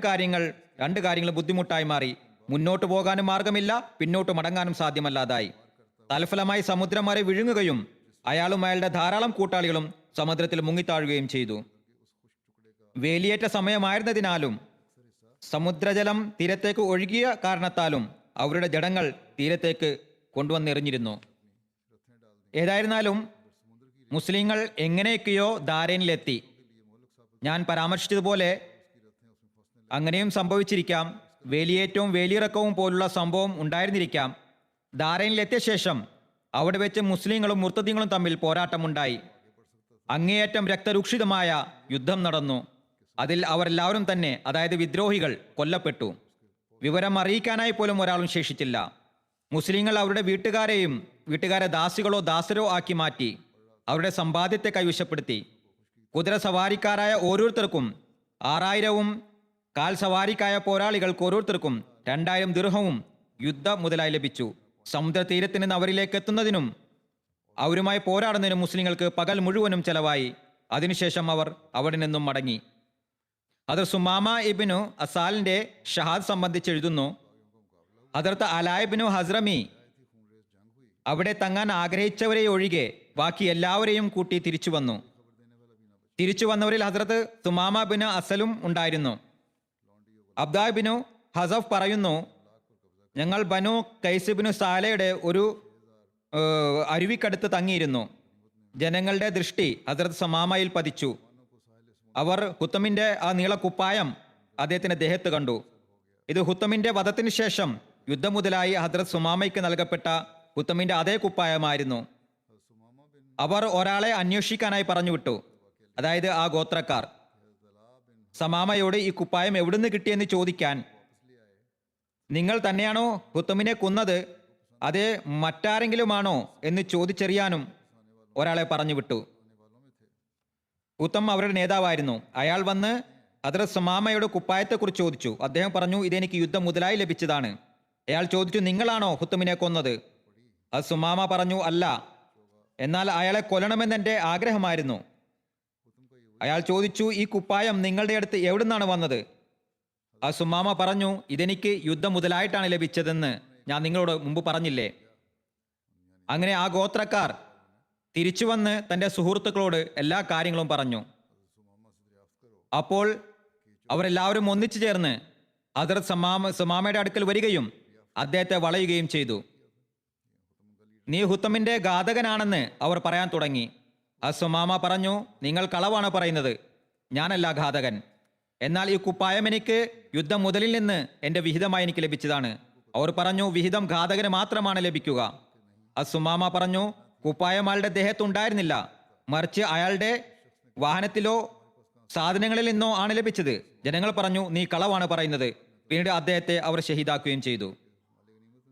കാര്യങ്ങൾ ബുദ്ധിമുട്ടായി മാറി. മുന്നോട്ട് പോകാനും മാർഗമില്ല, പിന്നോട്ട് മടങ്ങാനും സാധ്യമല്ലാതായി. തൽഫലമായി സമുദ്രം വരെ വിഴുങ്ങുകയും അയാളും അയാളുടെ ധാരാളം കൂട്ടാളികളും സമുദ്രത്തിൽ മുങ്ങിത്താഴുകയും ചെയ്തു. വേലിയേറ്റ സമയമായിരുന്നതിനാലും സമുദ്രജലം തീരത്തേക്ക് ഒഴുകിയ കാരണത്താലും അവരുടെ ജഡങ്ങൾ തീരത്തേക്ക് കൊണ്ടുവന്നെറിഞ്ഞിരുന്നു. ഏതായിരുന്നാലും മുസ്ലിങ്ങൾ എങ്ങനെയൊക്കെയോ ധാരയിലെത്തി. ഞാൻ പരാമർശിച്ചതുപോലെ അങ്ങനെയും സംഭവിച്ചിരിക്കാം. വേലിയേറ്റവും വേലിയിറക്കവും പോലുള്ള സംഭവം ഉണ്ടായിരുന്നിരിക്കാം. ധാരയിലെത്തിയ ശേഷം അവിടെ വെച്ച് മുസ്ലിങ്ങളും മുർത്തദീങ്ങളും തമ്മിൽ പോരാട്ടമുണ്ടായി. അങ്ങേയറ്റം രക്തരൂക്ഷിതമായ യുദ്ധം നടന്നു. അതിൽ അവരെല്ലാവരും തന്നെ, അതായത് വിദ്രോഹികൾ, കൊല്ലപ്പെട്ടു. വിവരം അറിയിക്കാനായി പോലും ഒരാളും ശേഷിച്ചില്ല. മുസ്ലിങ്ങൾ അവരുടെ വീട്ടുകാരെ ദാസികളോ ദാസരോ ആക്കി മാറ്റി. അവരുടെ സമ്പാദ്യത്തെ കൈവശപ്പെടുത്തി. കുതിര സവാരിക്കാരായ ഓരോരുത്തർക്കും 6000-ഉം കാൽ സവാരിക്കായ പോരാളികൾക്ക് ഓരോരുത്തർക്കും 2000 ദിർഹവും യുദ്ധ മുതലായി ലഭിച്ചു. സമുദ്രതീരത്ത് നിന്ന് അവരിലേക്ക് എത്തുന്നതിനും അവരുമായി പോരാടുന്നതിനും മുസ്ലിങ്ങൾക്ക് പകൽ മുഴുവനും ചെലവായി. അതിനുശേഷം അവർ അവിടെ നിന്നും മടങ്ങി. ഹദ്റത്ത് സുമാമ ഇബ്നു അസാലിന്റെ ഷഹാദ് സംബന്ധിച്ച് എഴുതുന്നു, ഹദ്റത്ത് അലാ ഇബ്നു ഹസ്റമി അവിടെ തങ്ങാൻ ആഗ്രഹിച്ചവരെ ഒഴികെ ബാക്കി എല്ലാവരെയും കൂട്ടി തിരിച്ചു വന്നു. തിരിച്ചു വന്നവരിൽ ഹദ്റത്ത് സുമാമ ബിൻ അസലും ഉണ്ടായിരുന്നു. അബ്ദാ ബിനു ഹസഫ് പറയുന്നു, ഞങ്ങൾ ബനു കൈസ് ബിനു സാലയുടെ ഒരു അരുവിക്കടുത്ത് തങ്ങിയിരുന്നു. ജനങ്ങളുടെ ദൃഷ്ടി ഹദ്റത്ത് സുമാമയിൽ പതിച്ചു. അവർ ഹുത്തമിന്റെ ആ നീളക്കുപ്പായം അദ്ദേഹത്തിന്റെ ദേഹത്ത് കണ്ടു. ഇത് ഹുത്തമിന്റെ വധത്തിന് ശേഷം യുദ്ധം മുതലായി ഹദ്റത്ത് സുമാമയ്ക്ക് നൽകപ്പെട്ട ഹുത്തമിന്റെ അതേ കുപ്പായമായിരുന്നു. അവർ ഒരാളെ അന്വേഷിക്കാനായി പറഞ്ഞുവിട്ടു, അതായത് ആ ഗോത്രക്കാർ സമാമയോട് ഈ കുപ്പായം എവിടുന്ന് കിട്ടിയെന്ന് ചോദിക്കാൻ. നിങ്ങൾ തന്നെയാണോ ഹുത്തമിനെ കൊന്നത്, അതേ മറ്റാരെങ്കിലുമാണോ എന്ന് ചോദിച്ചറിയാനും ഒരാളെ പറഞ്ഞു വിട്ടു. ഹുത്തം അവരുടെ നേതാവായിരുന്നു. അയാൾ വന്ന് ഹദ്റത്ത് സുമാമയുടെ കുപ്പായത്തെക്കുറിച്ച് ചോദിച്ചു. അദ്ദേഹം പറഞ്ഞു, ഇതെനിക്ക് യുദ്ധം മുതലായി ലഭിച്ചതാണ്. അയാൾ ചോദിച്ചു, നിങ്ങളാണോ ഹുത്തമിനെ കൊന്നത്? അത് സുമാമ പറഞ്ഞു, അല്ല, എന്നാൽ അയാളെ കൊല്ലണമെന്ന് എൻ്റെ ആഗ്രഹമായിരുന്നു. അയാൾ ചോദിച്ചു, ഈ കുപ്പായം നിങ്ങളുടെ അടുത്ത് എവിടുന്നാണ് വന്നത്? ആ സുമാമ പറഞ്ഞു, ഇതെനിക്ക് യുദ്ധം മുതലായിട്ടാണ് ലഭിച്ചതെന്ന് ഞാൻ നിങ്ങളോട് മുമ്പ് പറഞ്ഞില്ലേ. അങ്ങനെ ആ ഗോത്രക്കാർ തിരിച്ചു വന്ന് തൻ്റെ സുഹൃത്തുക്കളോട് എല്ലാ കാര്യങ്ങളും പറഞ്ഞു. അപ്പോൾ അവരെല്ലാവരും ഒന്നിച്ചു ചേർന്ന് ഹദ്റത്ത് സുമാമയുടെ അടുക്കൽ വരികയും അദ്ദേഹത്തെ വളയുകയും ചെയ്തു. നീ ഹുത്തമിന്റെ ഘാതകനാണെന്ന് അവർ പറയാൻ തുടങ്ങി. ആ സുമാമ പറഞ്ഞു, നിങ്ങൾ കളവാണ് പറയുന്നത്, ഞാനല്ല ഘാതകൻ. എന്നാൽ ഈ കുപ്പായം എനിക്ക് യുദ്ധം മുതലിൽ നിന്ന് എൻ്റെ വിഹിതമായി എനിക്ക് ലഭിച്ചതാണ്. അവർ പറഞ്ഞു, വിഹിതം ഘാതകന് മാത്രമാണ് ലഭിക്കുക. ആ അസുമാമ പറഞ്ഞു, കുപ്പായം അയാളുടെ ദേഹത്തുണ്ടായിരുന്നില്ല, മറിച്ച് അയാളുടെ വാഹനത്തിലോ സാധനങ്ങളിൽ നിന്നോ ആണ് ലഭിച്ചത്. ജനങ്ങൾ പറഞ്ഞു, നീ കളവാണ് പറയുന്നത്. പിന്നീട് അദ്ദേഹത്തെ അവർ ഷഹീദാക്കുകയും ചെയ്തു.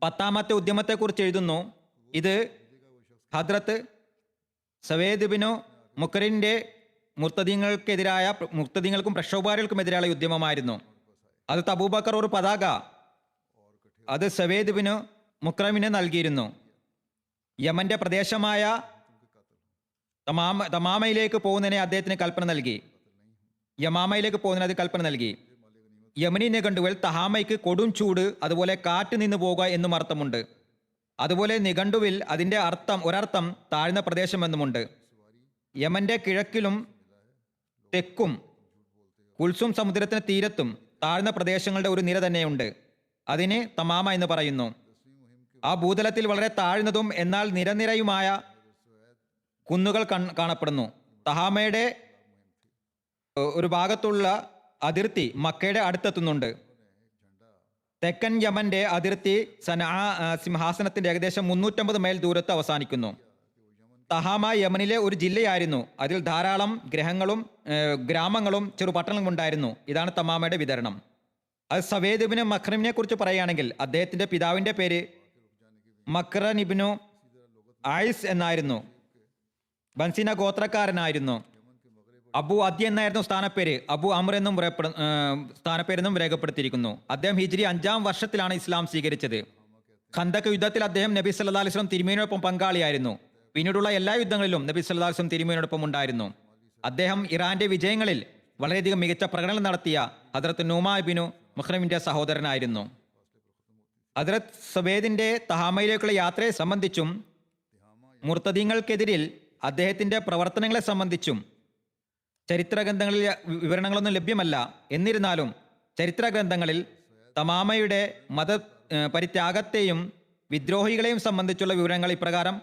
10ാമത്തെ ഉദ്യമത്തെക്കുറിച്ച് എഴുതുന്നു, ഇത് ഹദ്രത്ത് സവേദ് ബിനു മുക്കറിന്റെ മുർത്തദീങ്ങൾക്കും പ്രക്ഷോഭകാരികൾക്കും എതിരായ ഉദ്യമമായിരുന്നു. അത് അബൂബക്കർ ഒരു പതാക അത് സവേദ് ബിനു മുക്രമിന് നൽകിയിരുന്നു. യമന്റെ പ്രദേശമായ തമാമയിലേക്ക് പോകുന്നതിനെ അദ്ദേഹത്തിന് കൽപ്പന നൽകി. യമാമയിലേക്ക് പോകുന്നതിന് അത് കൽപ്പന നൽകി. യമനി നിഘണ്ടുവിൽ തഹാമയ്ക്ക് കൊടും ചൂട്, അതുപോലെ കാറ്റ് നിന്ന് പോകുക എന്നും അർത്ഥമുണ്ട്. അതുപോലെ നിഘണ്ടുവിൽ അതിന്റെ ഒരർത്ഥം താഴ്ന്ന പ്രദേശം എന്നുമുണ്ട്. യമന്റെ കിഴക്കിലും തെക്കും കുൽസും സമുദ്രത്തിന് തീരത്തും താഴ്ന്ന പ്രദേശങ്ങളുടെ ഒരു നിര തന്നെയുണ്ട്. അതിന് തമാമ എന്ന് പറയുന്നു. ആ ഭൂതലത്തിൽ വളരെ താഴ്ന്നതും എന്നാൽ നിരനിരയുമായ കുന്നുകൾ കാണപ്പെടുന്നു. തഹാമയുടെ ഒരു ഭാഗത്തുള്ള അതിർത്തി മക്കയുടെ അടുത്തെത്തുന്നുണ്ട്. തെക്കൻ യമന്റെ അതിർത്തി സനാ സിംഹാസനത്തിന്റെ ഏകദേശം 350 മൈൽ ദൂരത്ത് അവസാനിക്കുന്നു. തഹാമ യമനിലെ ഒരു ജില്ലയായിരുന്നു. അതിൽ ധാരാളം ഗ്രാമങ്ങളും ചെറുപട്ടണങ്ങളും ഉണ്ടായിരുന്നു. ഇതാണ് തമാമയുടെ വിതരണം. അത് സവേദ് ഇബ്നു മഖ്റമിനെ കുറിച്ച് പറയുകയാണെങ്കിൽ അദ്ദേഹത്തിന്റെ പിതാവിന്റെ പേര് മഖ്റൻ ഇബ്നു ആയിസ് എന്നായിരുന്നു. ബൻസീന ഗോത്രക്കാരനായിരുന്നു. അബു അദ്യ എന്നായിരുന്നു സ്ഥാനപ്പേര്. അബു അമർ എന്നും സ്ഥാനപ്പേരെന്നും രേഖപ്പെടുത്തിയിരിക്കുന്നു. അദ്ദേഹം ഹിജ്രി 5ാം വർഷത്തിലാണ് ഇസ്ലാം സ്വീകരിച്ചത്. ഖന്തക് യുദ്ധത്തിൽ അദ്ദേഹം നബി സല്ലല്ലാഹു അലൈഹി വസല്ലം തിരുമേനിയോടൊപ്പം പങ്കാളിയായിരുന്നു. പിന്നീടുള്ള എല്ലാ യുദ്ധങ്ങളിലും നബി സല്ലല്ലാഹു അലൈഹി വസല്ലം തിരുമേനിയോടൊപ്പം ഉണ്ടായിരുന്നു. അദ്ദേഹം ഇറാന്റെ വിജയങ്ങളിൽ വളരെയധികം മികച്ച പ്രകടനം നടത്തിയ ഹദ്രത്ത് നുമാ ഇബ്നു മുഖ്റമിന്റെ സഹോദരനായിരുന്നു. ഹദ്രത്ത് സബേദിന്റെ തഹാമയിലേക്കുള്ള യാത്രയെ സംബന്ധിച്ചും മുർത്തദീങ്ങൾക്കെതിരിൽ അദ്ദേഹത്തിന്റെ പ്രവർത്തനങ്ങളെ സംബന്ധിച്ചും ചരിത്ര ഗ്രന്ഥങ്ങളിൽ വിവരണങ്ങളൊന്നും ലഭ്യമല്ല. എന്നിരുന്നാലും ചരിത്ര ഗ്രന്ഥങ്ങളിൽ തമാമയുടെ പരിത്യാഗത്തെയും വിദ്രോഹികളെയും സംബന്ധിച്ചുള്ള വിവരങ്ങൾ ഇപ്രകാരം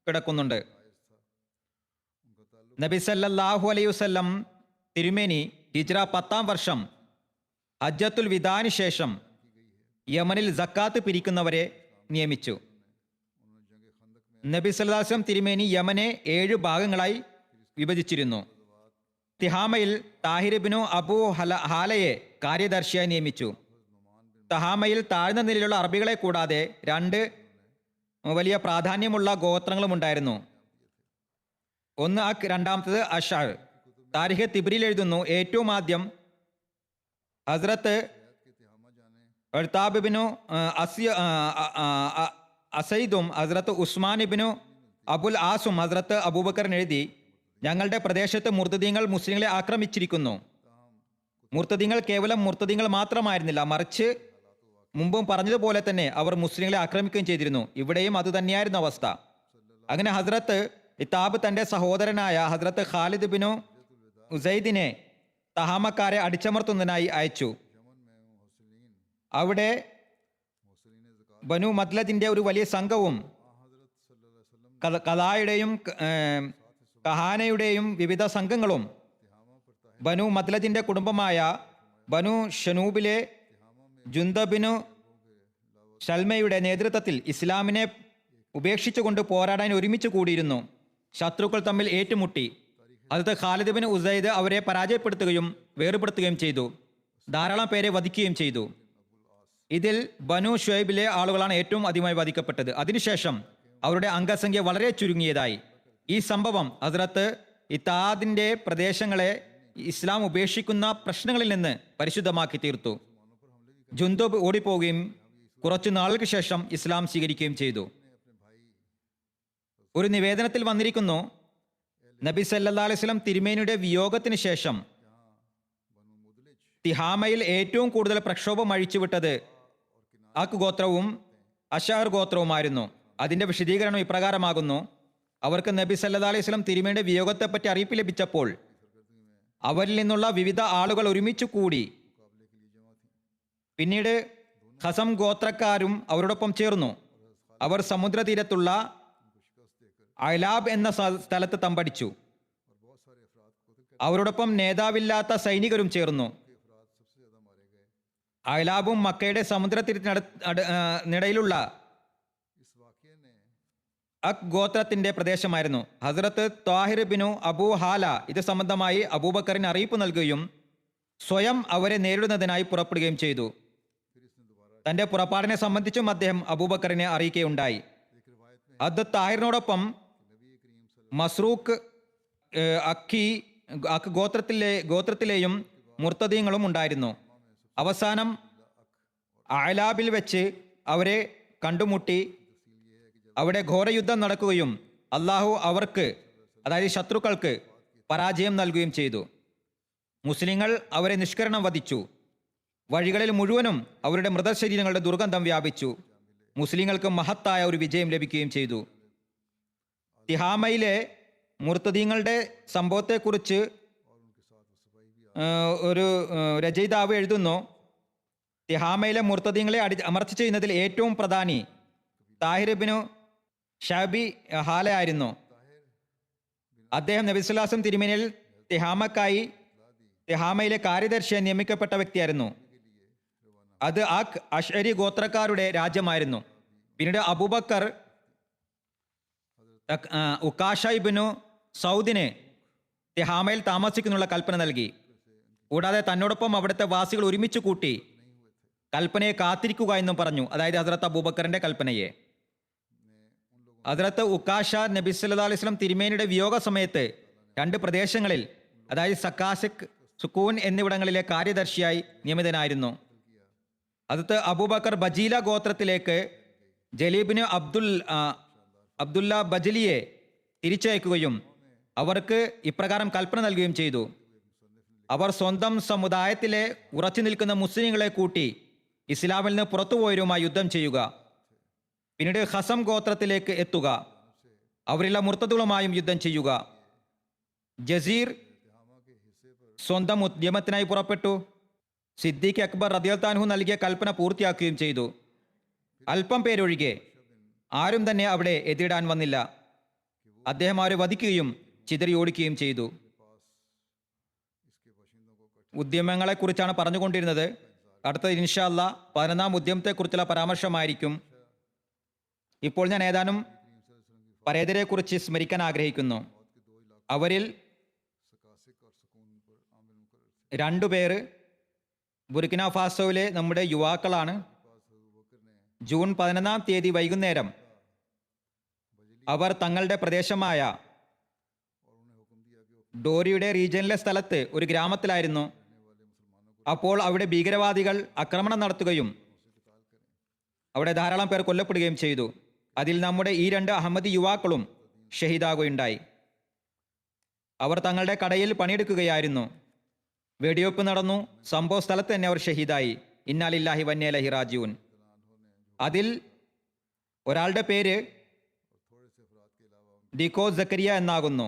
കിടക്കുന്നുണ്ട്. നബി സല്ലല്ലാഹു അലൈഹി വസല്ലം തിരുമേനി ഹിജ്റ 10ാം വർഷം ഹജ്ജത്തുൽ വിദാന് ശേഷം യമനിൽ സക്കാത്ത് പിരിക്കുന്നവരെ നിയമിച്ചു. നബി സല്ലല്ലാഹു അലൈഹി വസല്ലം തിരുമേനി യമനെ 7 ഭാഗങ്ങളായി വിഭജിച്ചിരുന്നു. തിഹാമയിൽ താഹിർ ഇബ്നു അബു ഹാലയെ കാര്യദർശിയായി നിയമിച്ചു. തഹാമയിൽ താഴ്ന്ന നിലയിലുള്ള അറബികളെ കൂടാതെ 2 വലിയ പ്രാധാന്യമുള്ള ഗോത്രങ്ങളും ഉണ്ടായിരുന്നു. ഒന്ന് അക്, രണ്ടാമത്തത് അഷാർ. താരിഖ് തിബ്രിയിൽ എഴുതുന്നു, ഏറ്റവും ആദ്യം ഹസ്രത്ത് അർതാബ് ഇബ്നു അസൈദും ഹസ്രത്ത് ഉസ്മാൻ ഇബ്നു അബുൽ ആസും ഹസ്രത്ത് അബൂബക്കറിന് എഴുതി, ഞങ്ങളുടെ പ്രദേശത്ത് മുർത്തദീങ്ങൾ മുസ്ലിങ്ങളെ ആക്രമിച്ചിരിക്കുന്നു. മുർത്തദീങ്ങൾ കേവലം മുർത്തദീങ്ങൾ മാത്രമായിരുന്നില്ല, മറിച്ച് മുമ്പും പറഞ്ഞതുപോലെ തന്നെ അവർ മുസ്ലിങ്ങളെ ആക്രമിക്കുകയും ചെയ്തിരുന്നു. ഇവിടെയും അതുതന്നെയായിരുന്നു അവസ്ഥ. അങ്ങനെ ഹസ്രത്ത് ഇത്താബ് തന്റെ സഹോദരനായ ഹസ്രത്ത് ഖാലിദ് ബിനു ഉസൈദിനെ തഹാമക്കാരെ അടിച്ചമർത്തുന്നതിനായി അയച്ചു. അവിടെ ബനു മദ്ലജിന്റെ ഒരു വലിയ സംഘവും കലായുടെയും കഹാനയുടെയും വിവിധ സംഘങ്ങളും ബനു മദ്ലജിന്റെ കുടുംബമായ ബനു ഷനൂബിലെ ജുന്ദബിനു ഷൽമയുടെ നേതൃത്വത്തിൽ ഇസ്ലാമിനെ ഉപേക്ഷിച്ചുകൊണ്ട് പോരാടാൻ ഒരുമിച്ച് കൂടിയിരുന്നു. ശത്രുക്കൾ തമ്മിൽ ഏറ്റുമുട്ടി. അത് ഖാലിദ് ബിൻ ഉസൈദ് അവരെ പരാജയപ്പെടുത്തുകയും വേർപെടുത്തുകയും ചെയ്തു. ധാരാളം പേരെ വധിക്കുകയും ചെയ്തു. ഇതിൽ ബനു ഷുഐബിലെ ആളുകളാണ് ഏറ്റവും അധികമായി വധിക്കപ്പെട്ടത്. അതിനുശേഷം അവരുടെ അംഗസംഖ്യ വളരെ ചുരുങ്ങിയതായി. ഈ സംഭവം ഹസ്രത്ത് ഇത്താദിന്റെ പ്രദേശങ്ങളെ ഇസ്ലാം ഉപേക്ഷിക്കുന്ന പ്രശ്നങ്ങളിൽ നിന്ന് പരിശുദ്ധമാക്കി തീർത്തു. ജുന്ദബ് ഓടിപ്പോവുകയും കുറച്ചു നാളുകൾക്ക് ശേഷം ഇസ്ലാം സ്വീകരിക്കുകയും ചെയ്തു. ഒരു നിവേദനത്തിൽ വന്നിരിക്കുന്നു, നബി സല്ലല്ലാഹു അലൈഹി വസല്ലം തിരുമേനിയുടെ വിയോഗത്തിന് ശേഷം തിഹാമയിൽ ഏറ്റവും കൂടുതൽ പ്രക്ഷോഭം അഴിച്ചുവിട്ടത് അക് ഗോത്രവും അഷാർ ഗോത്രവുമായിരുന്നു. അതിന്റെ വിശദീകരണം ഇപ്രകാരമാകുന്നു: അവർക്ക് നബി സല്ലല്ലാഹു അലൈഹി വസല്ലം തിരുമേനിയുടെ വിയോഗത്തെപ്പറ്റി അറിയിപ്പ് ലഭിച്ചപ്പോൾ അവരിൽ നിന്നുള്ള വിവിധ ആളുകൾ ഒരുമിച്ച് കൂടി. പിന്നീട് ഖസം ഗോത്രക്കാരും അവരോടൊപ്പം ചേർന്നു. അവർ സമുദ്രതീരത്തുള്ള അയലാബ് എന്ന സ്ഥലത്ത് തമ്പടിച്ചു. അവരോടൊപ്പം നേതാവില്ലാത്ത സൈനികരും ചേർന്നു. അയലാബും മക്കയുടെ സമുദ്രതീരത്തിനിടയിലുള്ള അക് ഗോത്രത്തിന്റെ പ്രദേശമായിരുന്നു. ഹസ്രത്ത് ത്വാഹിർ ബിനു അബൂ ഹാല ഇത് സംബന്ധമായി അബൂബക്കറിന് അറിയിപ്പ് നൽകുകയും സ്വയം അവരെ നേരിടുന്നതിനായി പുറപ്പെടുകയും ചെയ്തു. തന്റെ പുറപ്പാടിനെ സംബന്ധിച്ചും അദ്ദേഹം അബൂബക്കറിനെ അറിയിക്കുകയുണ്ടായി. അത് താഹിറിനോടൊപ്പം മസ്റൂഖ് അക് ഗോത്രത്തിലെയും മുർത്തദീങ്ങളും ഉണ്ടായിരുന്നു. അവസാനം അലാബിൽ വെച്ച് അവരെ കണ്ടുമുട്ടി അവിടെ ഘോരയുദ്ധം നടക്കുകയും അള്ളാഹു അവർക്ക്, അതായത് ശത്രുക്കൾക്ക് പരാജയം നൽകുകയും ചെയ്തു. മുസ്ലിങ്ങൾ അവരെ നിഷ്കരണം വധിച്ചു. വഴികളിൽ മുഴുവനും അവരുടെ മൃതശരീരങ്ങളുടെ ദുർഗന്ധം വ്യാപിച്ചു. മുസ്ലിങ്ങൾക്ക് മഹത്തായ ഒരു വിജയം ലഭിക്കുകയും ചെയ്തു. തിഹാമയിലെ മുർത്തദീങ്ങളുടെ സംഭവത്തെക്കുറിച്ച് ഒരു രചയിതാവ് എഴുതുന്നു, തിഹാമയിലെ മുർത്തദീങ്ങളെ അമർച്ച ചെയ്യുന്നതിൽ ഏറ്റവും പ്രധാനി താഹിർ ബിനു ഷാബി ഹാല ആയിരുന്നു. അദ്ദേഹം നബി സല്ലല്ലാഹു അലൈഹി വസല്ലം തിരുമേനിയിൽ തിഹാമയിലെ കാര്യദർശിയായി നിയമിക്കപ്പെട്ട വ്യക്തിയായിരുന്നു. അത് അഷ്അരി ഗോത്രക്കാരുടെ രാജ്യമായിരുന്നു. പിന്നീട് അബൂബക്കർ ഉക്കാഷ ഇബ്നു സൗദിന് തിഹാമയിൽ താമസിക്കുന്നുള്ള കൽപ്പന നൽകി. കൂടാതെ തന്നോടൊപ്പം അവിടുത്തെ വാസികൾ ഒരുമിച്ച് കൂട്ടി കൽപ്പനയെ കാത്തിരിക്കുക എന്നും പറഞ്ഞു. അതായത് ഹസ്രത്ത് അബൂബക്കറിന്റെ കൽപ്പനയെ. ഹസ്രത്ത് ഉക്കാഷ നബി സല്ലല്ലാഹു അലൈഹി വസല്ലം തിരുമേനിയുടെ വിയോഗ സമയത്ത് 2 പ്രദേശങ്ങളിൽ, അതായത് സക്കാസിക്, സുക്കൂൻ എന്നിവിടങ്ങളിലെ കാര്യദർശിയായി നിയമിതനായിരുന്നു. ഹസ്രത്ത് അബൂബക്കർ ബജീല ഗോത്രത്തിലേക്ക് ജലീബിന് അബ്ദുല്ല ബജലിയെ തിരിച്ചയക്കുകയും അവർക്ക് ഇപ്രകാരം കൽപ്പന നൽകുകയും ചെയ്തു: അവർ സ്വന്തം സമുദായത്തിലെ ഉറച്ചു നിൽക്കുന്ന മുസ്ലിങ്ങളെ കൂട്ടി ഇസ്ലാമിൽ നിന്ന് പുറത്തുപോയവരുമായി യുദ്ധം ചെയ്യുക. പിന്നീട് ഹസം ഗോത്രത്തിലേക്ക് എത്തുക. അവരിലുള്ള മുർത്തദുകളുമായും യുദ്ധം ചെയ്യുക. ജസീർ സ്വന്തം ഉദ്യമത്തിനായി പുറപ്പെട്ടു. സിദ്ദീഖ് അക്ബർ റളിയല്ലാഹു അൻഹു നൽകിയ കൽപ്പന പൂർത്തിയാക്കുകയും ചെയ്തു. അല്പം പേരൊഴികെ ആരും തന്നെ അവിടെ എതിരിടാൻ വന്നില്ല. അദ്ദേഹം അവരെ വധിക്കുകയും ചിതറി ഓടിക്കുകയും ചെയ്തു. ഉദ്യമങ്ങളെക്കുറിച്ചാണ് പറഞ്ഞുകൊണ്ടിരുന്നത്. അടുത്തത് ഇൻഷാ അല്ലാഹ് 11-ാം ഉദ്യമത്തെക്കുറിച്ചുള്ള പരാമർശമായിരിക്കും. ഇപ്പോൾ ഞാൻ ഏതാനും പരേതരെക്കുറിച്ച് സ്മരിക്കാൻ ആഗ്രഹിക്കുന്നു. അവരിൽ 2 പേർ ബുർക്കിന ഫാസോയിലെ നമ്മുടെ യുവാക്കളാണ്. ജൂൺ 11-ാം തീയതി വൈകുന്നേരം അവർ തങ്ങളുടെ പ്രദേശമായ ഡോരിയുടെ റീജിയനിലെ സ്ഥലത്ത് ഒരു ഗ്രാമത്തിലായിരുന്നു. അപ്പോൾ അവിടെ ഭീകരവാദികൾ ആക്രമണം നടത്തുകയും അവിടെ ധാരാളം പേർ കൊല്ലപ്പെടുകയും ചെയ്തു. അതിൽ നമ്മുടെ ഈ 2 അഹമ്മദി യുവാക്കളും ഷഹീദാകുകയുണ്ടായി. അവർ തങ്ങളുടെ കടയിൽ പണിയെടുക്കുകയായിരുന്നു. വെടിവെപ്പ് നടന്നു. സംഭവ സ്ഥലത്ത് തന്നെ അവർ ഷഹീദായി. ഇന്നാ ലില്ലാഹി വ ഇന്നാ ഇലൈഹി റാജിഊൻ. അതിൽ ഒരാളുടെ പേര് ഡിക്കോ സക്കരിയ എന്നാകുന്നു.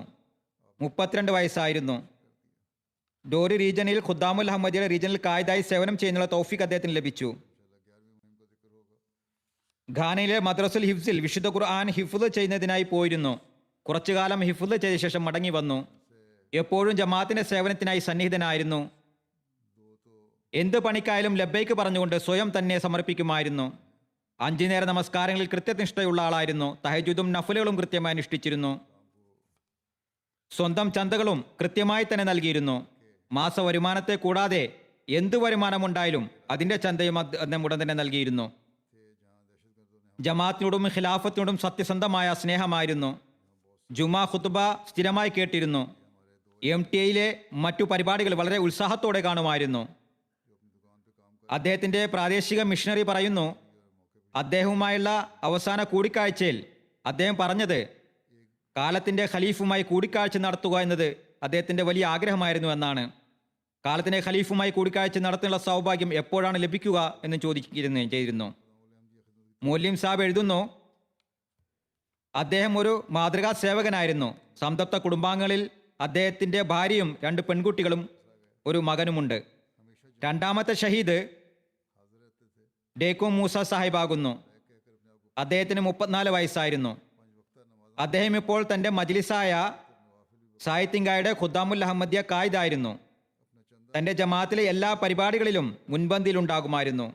32 വയസ്സായിരുന്നു. ഡോരി റീജനിൽ ഖുദ്ദാമുൽ അഹമ്മദിയുടെ റീജണൽ കായിദായി സേവനം ചെയ്യുന്നുള്ള തൗഫീഖ് അദ്ദേഹത്തിന് ലഭിച്ചു. ഘാനയിലെ മദ്രസുൽ ഹിഫ്സിൽ വിശുദ്ധ ഖുർആൻ ഹിഫ്ദ് ചെയ്യുന്നതിനായി പോയിരുന്നു. കുറച്ചു കാലം ഹിഫ്ദ് ചെയ്ത ശേഷം മടങ്ങി വന്നു. എപ്പോഴും ജമാഅത്തിന്റെ സേവനത്തിനായി സന്നിഹിതനായിരുന്നു. എന്ത് പണിക്കായാലും ലബ്ബൈക്ക് പറഞ്ഞുകൊണ്ട് സ്വയം തന്നെ സമർപ്പിക്കുമായിരുന്നു. 5 നേര നമസ്കാരങ്ങളിൽ കൃത്യനിഷ്ഠയുള്ള ആളായിരുന്നു. തഹജ്ജുദും നഫലുകളും കൃത്യമായി അനുഷ്ഠിച്ചിരുന്നു. സ്വന്തം ചന്തകളും കൃത്യമായി തന്നെ നൽകിയിരുന്നു. മാസ വരുമാനത്തെ കൂടാതെ എന്ത് വരുമാനമുണ്ടായാലും അതിന്റെ ചന്തയും അദ്ദേഹം ഉടൻ തന്നെ നൽകിയിരുന്നു. ജമാഅത്തിനോടും ഖിലാഫത്തിനോടും സത്യസന്ധമായ സ്നേഹമായിരുന്നു. ജുമാ ഖുത്ബ സ്ഥിരമായി കേട്ടിരുന്നു. MTA മറ്റു പരിപാടികൾ വളരെ ഉത്സാഹത്തോടെ കാണുമായിരുന്നു. അദ്ദേഹത്തിന്റെ പ്രാദേശിക മിഷണറി പറയുന്നു, അദ്ദേഹവുമായുള്ള അവസാന കൂടിക്കാഴ്ചയിൽ അദ്ദേഹം പറഞ്ഞത് കാലത്തിന്റെ ഖലീഫുമായി കൂടിക്കാഴ്ച നടത്തുക എന്നത് അദ്ദേഹത്തിന്റെ വലിയ ആഗ്രഹമായിരുന്നു എന്നാണ്. കാലത്തിന്റെ ഖലീഫുമായി കൂടിക്കാഴ്ച നടത്താനുള്ള സൗഭാഗ്യം എപ്പോഴാണ് ലഭിക്കുക എന്ന് ചെയ്തിരുന്നു. മൂല്യം സാബ് എഴുതുന്നു, അദ്ദേഹം ഒരു മാതൃകാ സേവകനായിരുന്നു. സംതപ്ത കുടുംബാംഗങ്ങളിൽ അദ്ദേഹത്തിന്റെ ഭാര്യയും 2 പെൺകുട്ടികളും ഒരു മകനുമുണ്ട്. 2ാമത്തെ ഷഹീദ് ഡേക്കോ മൂസ സാഹിബ് ആകുന്നു. അദ്ദേഹത്തിന് 34 വയസ്സായിരുന്നു. അദ്ദേഹം ഇപ്പോൾ തന്റെ മജ്ലിസായ സായിത്തിങ്കായുടെ ഖുദ്ദാമുൽ അഹമ്മദിയ കായിദായിരുന്നു. തന്റെ ജമാഅത്തിലെ എല്ലാ പരിപാടികളിലും മുൻപന്തിയിലുണ്ടാകുമായിരുന്നു.